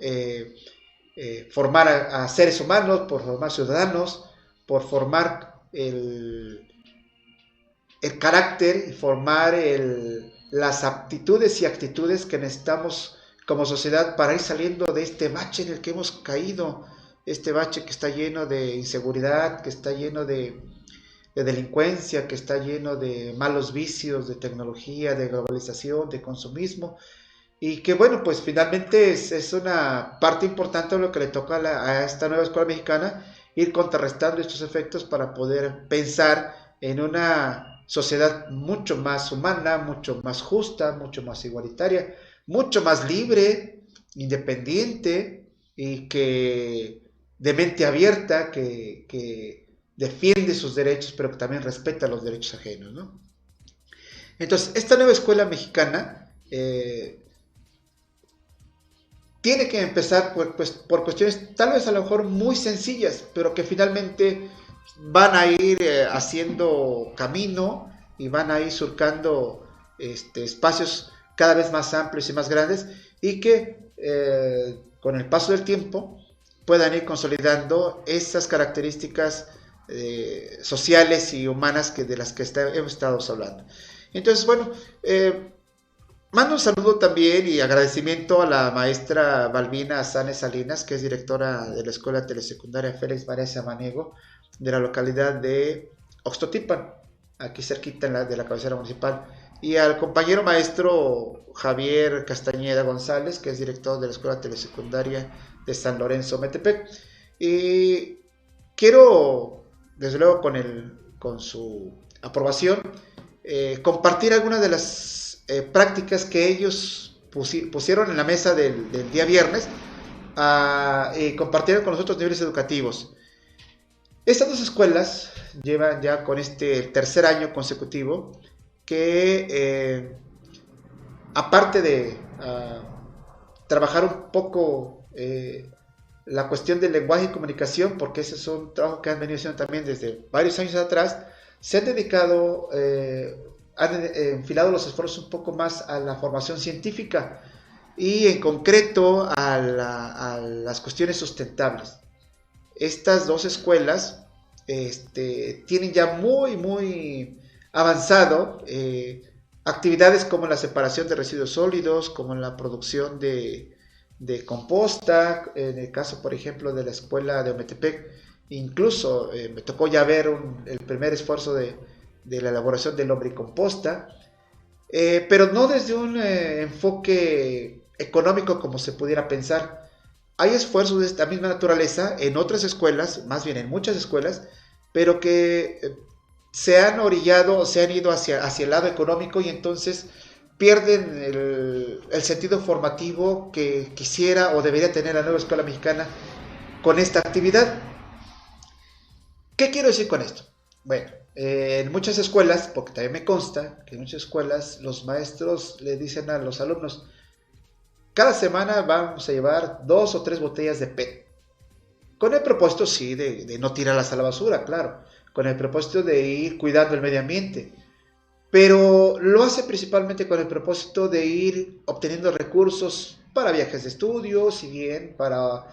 formar a seres humanos, por formar ciudadanos, por formar el carácter, formar las aptitudes y actitudes que necesitamos como sociedad para ir saliendo de este bache en el que hemos caído, este bache que está lleno de inseguridad, que está lleno de delincuencia, que está lleno de malos vicios, de tecnología, de globalización, de consumismo, y que bueno, pues finalmente es una parte importante de lo que le toca a esta nueva escuela mexicana, ir contrarrestando estos efectos para poder pensar en una sociedad mucho más humana, mucho más justa, mucho más igualitaria, mucho más libre, independiente y que de mente abierta, que defiende sus derechos, pero que también respeta los derechos ajenos, ¿no? Entonces, esta nueva escuela mexicana tiene que empezar por cuestiones tal vez a lo mejor muy sencillas, pero que finalmente van a ir haciendo camino y van a ir surcando espacios cada vez más amplios y más grandes, y que con el paso del tiempo puedan ir consolidando esas características sociales y humanas de las que hemos estado hablando. Entonces, bueno, mando un saludo también y agradecimiento a la maestra Balbina Azanes Salinas, que es directora de la Escuela Telesecundaria Félix María Samaniego, de la localidad de Oxtotipan, aquí cerquita de la cabecera municipal, y al compañero maestro Javier Castañeda González, que es director de la Escuela Telesecundaria de San Lorenzo, Metepec. Y quiero, desde luego con su aprobación, compartir algunas de las prácticas que ellos pusieron en la mesa del día viernes, y compartieron con los otros niveles educativos. Estas dos escuelas llevan ya con este tercer año consecutivo que, aparte de trabajar un poco la cuestión del lenguaje y comunicación, porque ese es un trabajo que han venido haciendo también desde varios años atrás, se han dedicado, han enfilado los esfuerzos un poco más a la formación científica y en concreto a las cuestiones sustentables. Estas dos escuelas tienen ya muy avanzado actividades como la separación de residuos sólidos, como la producción de composta. En el caso, por ejemplo, de la escuela de Ometepec, incluso me tocó ya ver el primer esfuerzo de la elaboración de lombricomposta, pero no desde un enfoque económico como se pudiera pensar. Hay esfuerzos de esta misma naturaleza en otras escuelas, más bien en muchas escuelas, pero que se han orillado, se han ido hacia el lado económico, y entonces pierden el sentido formativo que quisiera o debería tener la nueva escuela mexicana con esta actividad. ¿Qué quiero decir con esto? Bueno, en muchas escuelas, porque también me consta que en muchas escuelas los maestros le dicen a los alumnos: cada semana vamos a llevar 2 o 3 botellas de PET. Con el propósito, sí, de no tirarlas a la basura, claro. Con el propósito de ir cuidando el medio ambiente. Pero lo hace principalmente con el propósito de ir obteniendo recursos para viajes de estudio, si bien para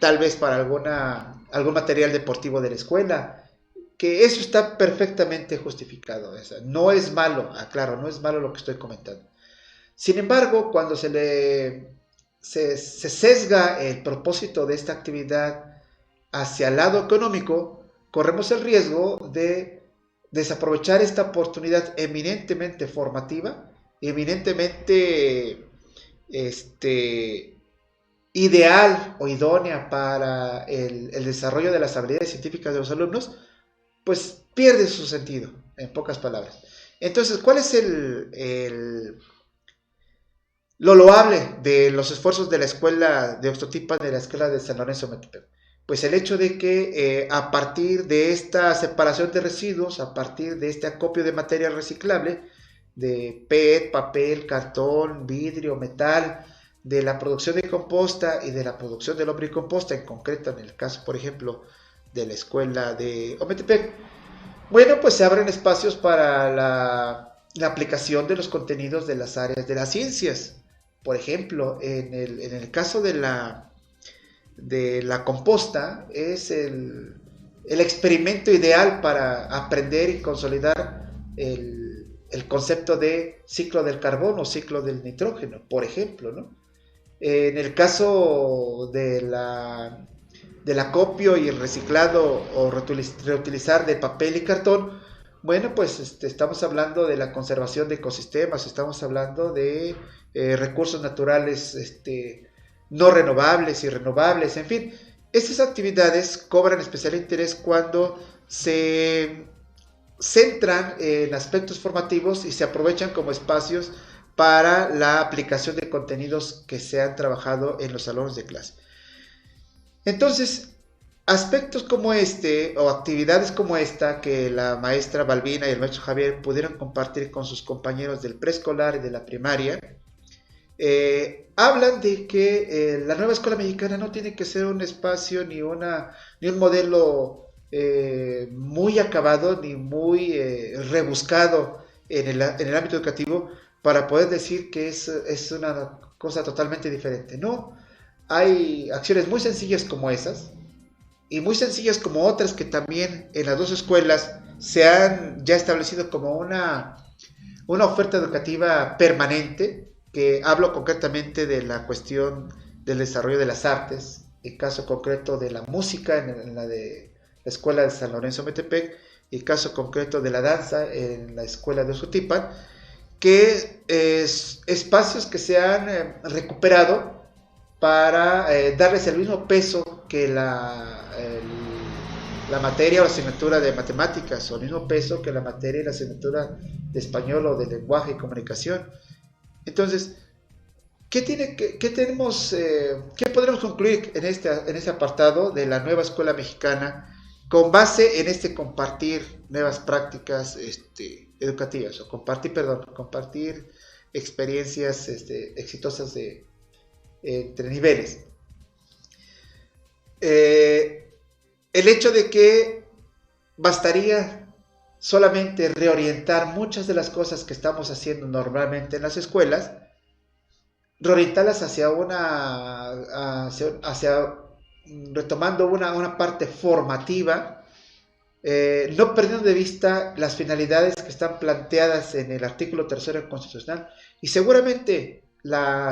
tal vez para algún material deportivo de la escuela. Que eso está perfectamente justificado. No es malo, aclaro, no es malo lo que estoy comentando. Sin embargo, cuando se sesga el propósito de esta actividad hacia el lado económico, corremos el riesgo de desaprovechar esta oportunidad eminentemente formativa, eminentemente ideal o idónea para el desarrollo de las habilidades científicas de los alumnos, pues pierde su sentido, en pocas palabras. Entonces, ¿cuál es lo loable de los esfuerzos de la escuela de Oxtotipan, de la escuela de San Lorenzo Metepec? Pues el hecho de que a partir de esta separación de residuos, a partir de este acopio de materia reciclable, de PET, papel, cartón, vidrio, metal, de la producción de composta y de la producción de lombricomposta, en concreto en el caso, por ejemplo, de la escuela de Ometepec, bueno, pues se abren espacios para la aplicación de los contenidos de las áreas de las ciencias. Por ejemplo, en el caso de la composta, es el experimento ideal para aprender y consolidar el el concepto de ciclo del carbono, ciclo del nitrógeno, por ejemplo, ¿no? En el caso del acopio y el reciclado o reutilizar de papel y cartón, bueno, pues estamos hablando de la conservación de ecosistemas, estamos hablando de recursos naturales no renovables y renovables, en fin. Estas actividades cobran especial interés cuando se centran en aspectos formativos y se aprovechan como espacios para la aplicación de contenidos que se han trabajado en los salones de clase. Entonces, aspectos como o actividades como esta que la maestra Balbina y el maestro Javier pudieron compartir con sus compañeros del preescolar y de la primaria, hablan de que la nueva escuela mexicana no tiene que ser un espacio ni un modelo muy acabado ni muy rebuscado en el ámbito educativo para poder decir que es una cosa totalmente diferente. No, hay acciones muy sencillas como esas y muy sencillas como otras que también en las dos escuelas se han ya establecido como una oferta educativa permanente, que hablo concretamente de la cuestión del desarrollo de las artes, el caso concreto de la música en la de la escuela de San Lorenzo Metepec, y el caso concreto de la danza en la escuela de Xochipan, que es espacios que se han recuperado para darles el mismo peso que la materia o la asignatura de matemáticas, o el mismo peso que la materia y la asignatura de español o de lenguaje y comunicación. Entonces, ¿qué podremos concluir en este apartado de la nueva escuela mexicana con base en compartir nuevas prácticas educativas, o compartir experiencias exitosas entre niveles? El hecho de que bastaría solamente reorientar muchas de las cosas que estamos haciendo normalmente en las escuelas, reorientarlas retomando una parte formativa, no perdiendo de vista las finalidades que están planteadas en el artículo 3 constitucional, y seguramente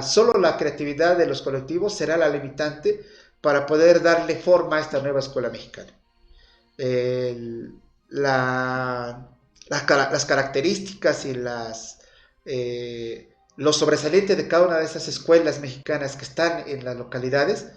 solo la creatividad de los colectivos será la limitante para poder darle forma a esta nueva escuela mexicana. Las características y lo sobresaliente de cada una de esas escuelas mexicanas que están en las localidades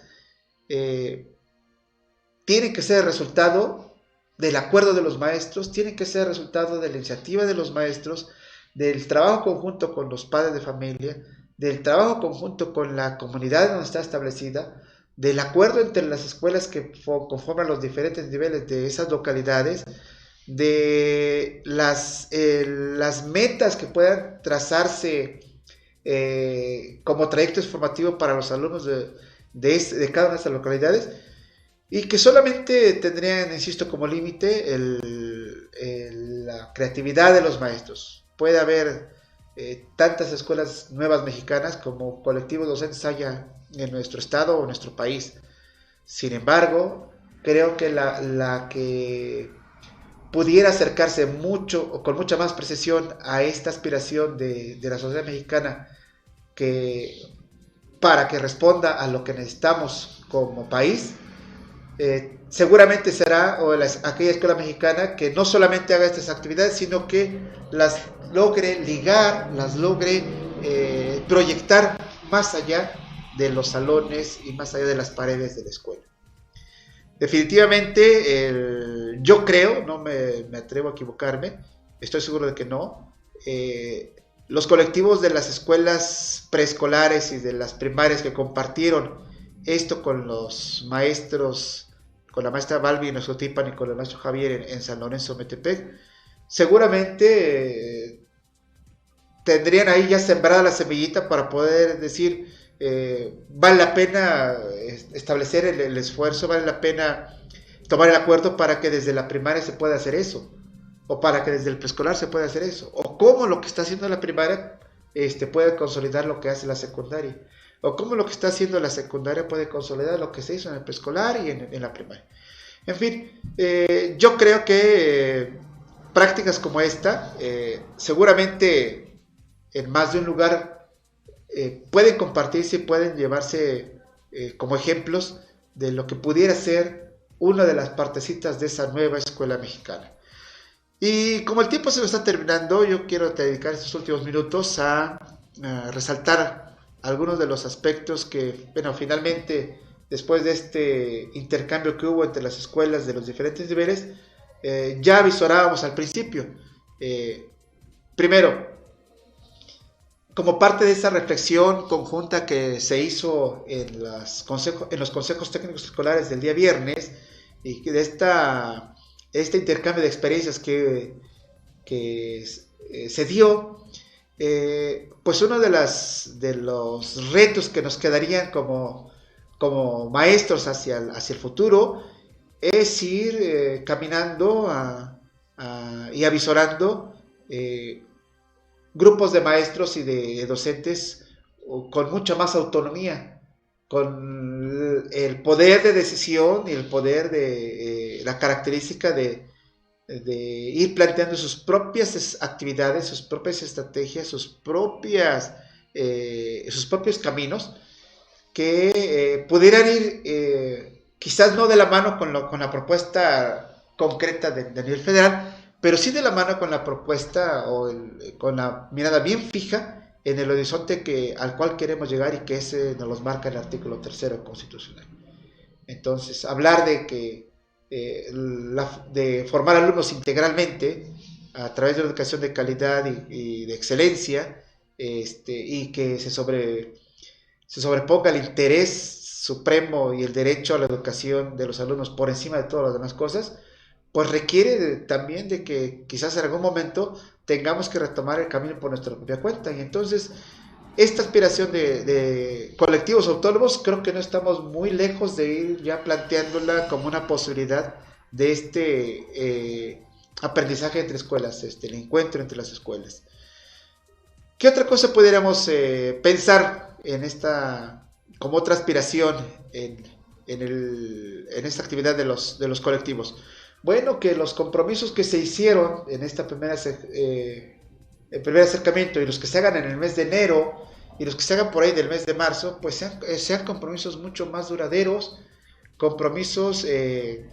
tienen que ser el resultado del acuerdo de los maestros, tienen que ser el resultado de la iniciativa de los maestros, del trabajo conjunto con los padres de familia, del trabajo conjunto con la comunidad donde está establecida, del acuerdo entre las escuelas que conforman los diferentes niveles de esas localidades, de las metas que puedan trazarse como trayectos formativos para los alumnos de cada una de estas localidades, y que solamente tendrían, insisto, como límite la creatividad de los maestros. Puede haber tantas escuelas nuevas mexicanas como colectivos docentes haya en nuestro estado o en nuestro país. Sin embargo, creo que la que pudiera acercarse mucho o con mucha más precisión a esta aspiración de la sociedad mexicana, para que responda a lo que necesitamos como país, seguramente será aquella escuela mexicana que no solamente haga estas actividades, sino que las logre ligar, las logre proyectar más allá de los salones y más allá de las paredes de la escuela. Definitivamente, yo creo, no me atrevo a equivocarme, estoy seguro de que no, los colectivos de las escuelas preescolares y de las primarias que compartieron esto con los maestros, con la maestra Balbi en Xochipan y con el maestro Javier en San Lorenzo Metepec, seguramente tendrían ahí ya sembrada la semillita para poder decir, vale la pena establecer el esfuerzo, vale la pena tomar el acuerdo para que desde la primaria se pueda hacer eso, o para que desde el preescolar se pueda hacer eso, o cómo lo que está haciendo la primaria puede consolidar lo que hace la secundaria, o cómo lo que está haciendo la secundaria puede consolidar lo que se hizo en el preescolar y en la primaria. En fin, yo creo que prácticas como esta, seguramente en más de un lugar pueden compartirse y pueden llevarse como ejemplos de lo que pudiera ser una de las partecitas de esa nueva escuela mexicana. Y como el tiempo se nos está terminando, yo quiero dedicar estos últimos minutos a resaltar algunos de los aspectos que, bueno, finalmente, después de este intercambio que hubo entre las escuelas de los diferentes niveles, ya visorábamos al principio. Primero, como parte de esa reflexión conjunta que se hizo en los consejos técnicos escolares del día viernes, y de este intercambio de experiencias que se dio, pues uno de los retos que nos quedarían como maestros hacia el futuro es ir caminando y avisorando grupos de maestros y de docentes con mucha más autonomía, con el poder de decisión y el poder de la característica de ir planteando sus propias actividades, sus propias estrategias, sus propios caminos, que pudieran ir quizás no de la mano con la propuesta concreta de nivel federal, pero sí de la mano con la propuesta con la mirada bien fija en el horizonte al cual queremos llegar y que ese nos los marca el artículo 3º constitucional. Entonces, hablar de formar alumnos integralmente a través de una educación de calidad y de excelencia, y que se sobreponga el interés supremo y el derecho a la educación de los alumnos por encima de todas las demás cosas, pues requiere también de que quizás en algún momento tengamos que retomar el camino por nuestra propia cuenta. Y entonces, esta aspiración de colectivos autónomos, creo que no estamos muy lejos de ir ya planteándola como una posibilidad de este aprendizaje entre escuelas, el encuentro entre las escuelas. ¿Qué otra cosa pudiéramos pensar en esta, como otra aspiración en esta actividad de los colectivos? Bueno, que los compromisos que se hicieron en este primer acercamiento y los que se hagan en el mes de enero y los que se hagan por ahí del mes de marzo, pues sean compromisos mucho más duraderos, compromisos de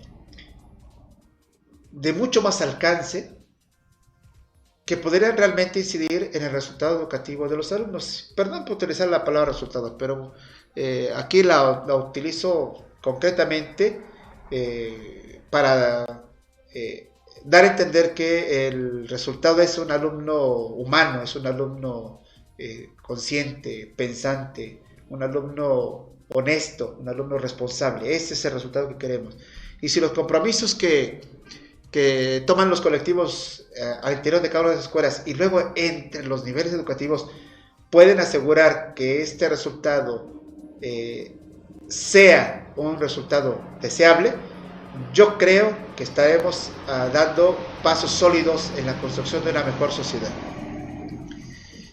mucho más alcance, que podrían realmente incidir en el resultado educativo de los alumnos. Perdón por utilizar la palabra resultado, pero aquí la utilizo concretamente para dar a entender que el resultado es un alumno humano, es un alumno consciente, pensante, un alumno honesto, un alumno responsable. Ese es el resultado que queremos. Y si los compromisos que toman los colectivos al interior de cada una de las escuelas y luego entre los niveles educativos pueden asegurar que este resultado sea un resultado deseable, yo creo que estaremos dando pasos sólidos en la construcción de una mejor sociedad.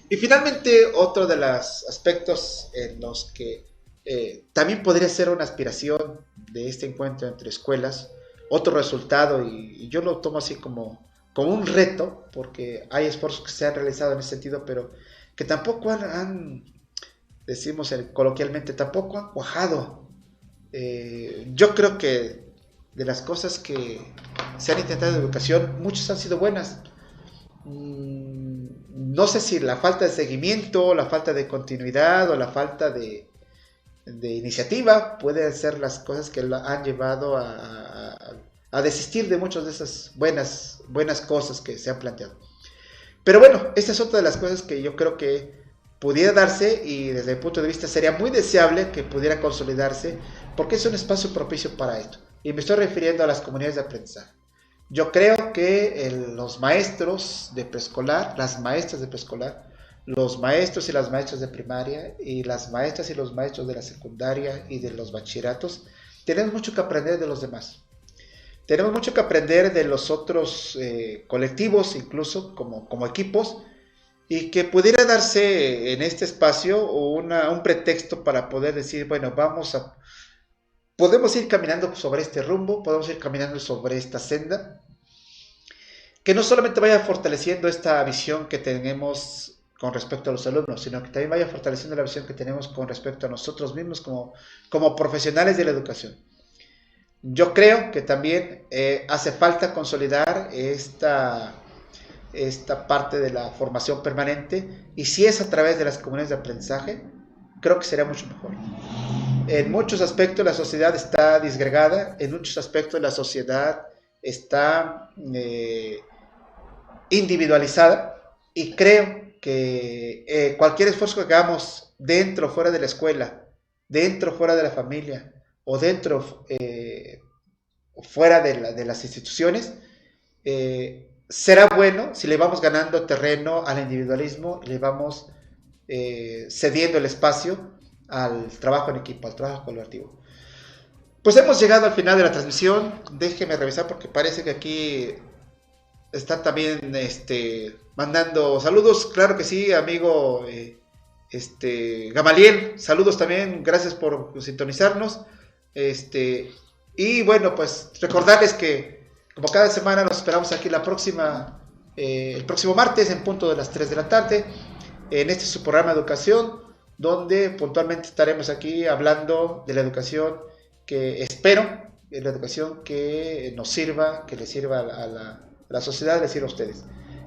Y finalmente, otro de los aspectos en los que también podría ser una aspiración de este encuentro entre escuelas, otro resultado, y yo lo tomo así como un reto, porque hay esfuerzos que se han realizado en ese sentido, pero que tampoco decimos coloquialmente, tampoco han cuajado. Yo creo que de las cosas que se han intentado en educación, muchas han sido buenas. No sé si la falta de seguimiento, la falta de continuidad o la falta de iniciativa pueden ser las cosas que han llevado a desistir de muchas de esas buenas cosas que se han planteado. Pero bueno, esta es otra de las cosas que yo creo que pudiera darse, y desde mi punto de vista sería muy deseable que pudiera consolidarse, porque es un espacio propicio para esto. Y me estoy refiriendo a las comunidades de aprendizaje. Yo creo que los maestros de preescolar, las maestras de preescolar, los maestros y las maestras de primaria, y las maestras y los maestros de la secundaria y de los bachilleratos, tenemos mucho que aprender de los demás. Tenemos mucho que aprender de los otros colectivos, incluso como equipos, y que pudiera darse en este espacio un pretexto para poder decir, bueno, podemos ir caminando sobre este rumbo, podemos ir caminando sobre esta senda. que no solamente vaya fortaleciendo esta visión que tenemos con respecto a los alumnos, sino que también vaya fortaleciendo la visión que tenemos con respecto a nosotros mismos como profesionales de la educación. Yo creo que también hace falta consolidar esta parte de la formación permanente, y si es a través de las comunidades de aprendizaje, creo que sería mucho mejor. En muchos aspectos la sociedad está disgregada, en muchos aspectos la sociedad está individualizada, y creo que cualquier esfuerzo que hagamos dentro o fuera de la escuela, dentro o fuera de la familia, o dentro o fuera de las instituciones, será bueno si le vamos ganando terreno al individualismo y le vamos cediendo el espacio al trabajo en equipo, al trabajo colaborativo. Pues hemos llegado al final de la transmisión. Déjeme revisar porque parece que aquí está también mandando saludos. Claro que sí, amigo Gamaliel, saludos también, gracias por sintonizarnos. Y bueno, pues recordarles que como cada semana nos esperamos aquí el próximo martes en punto de las 3 de la tarde en su programa de educación, donde puntualmente estaremos aquí hablando de la educación que espero, la educación que nos sirva, que le sirva a la sociedad, le sirva a ustedes.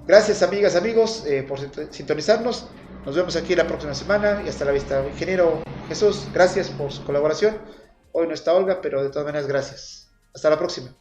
Gracias, amigas, amigos, por sintonizarnos. Nos vemos aquí la próxima semana y hasta la vista. Ingeniero Jesús, gracias por su colaboración. Hoy no está Olga, pero de todas maneras gracias. Hasta la próxima.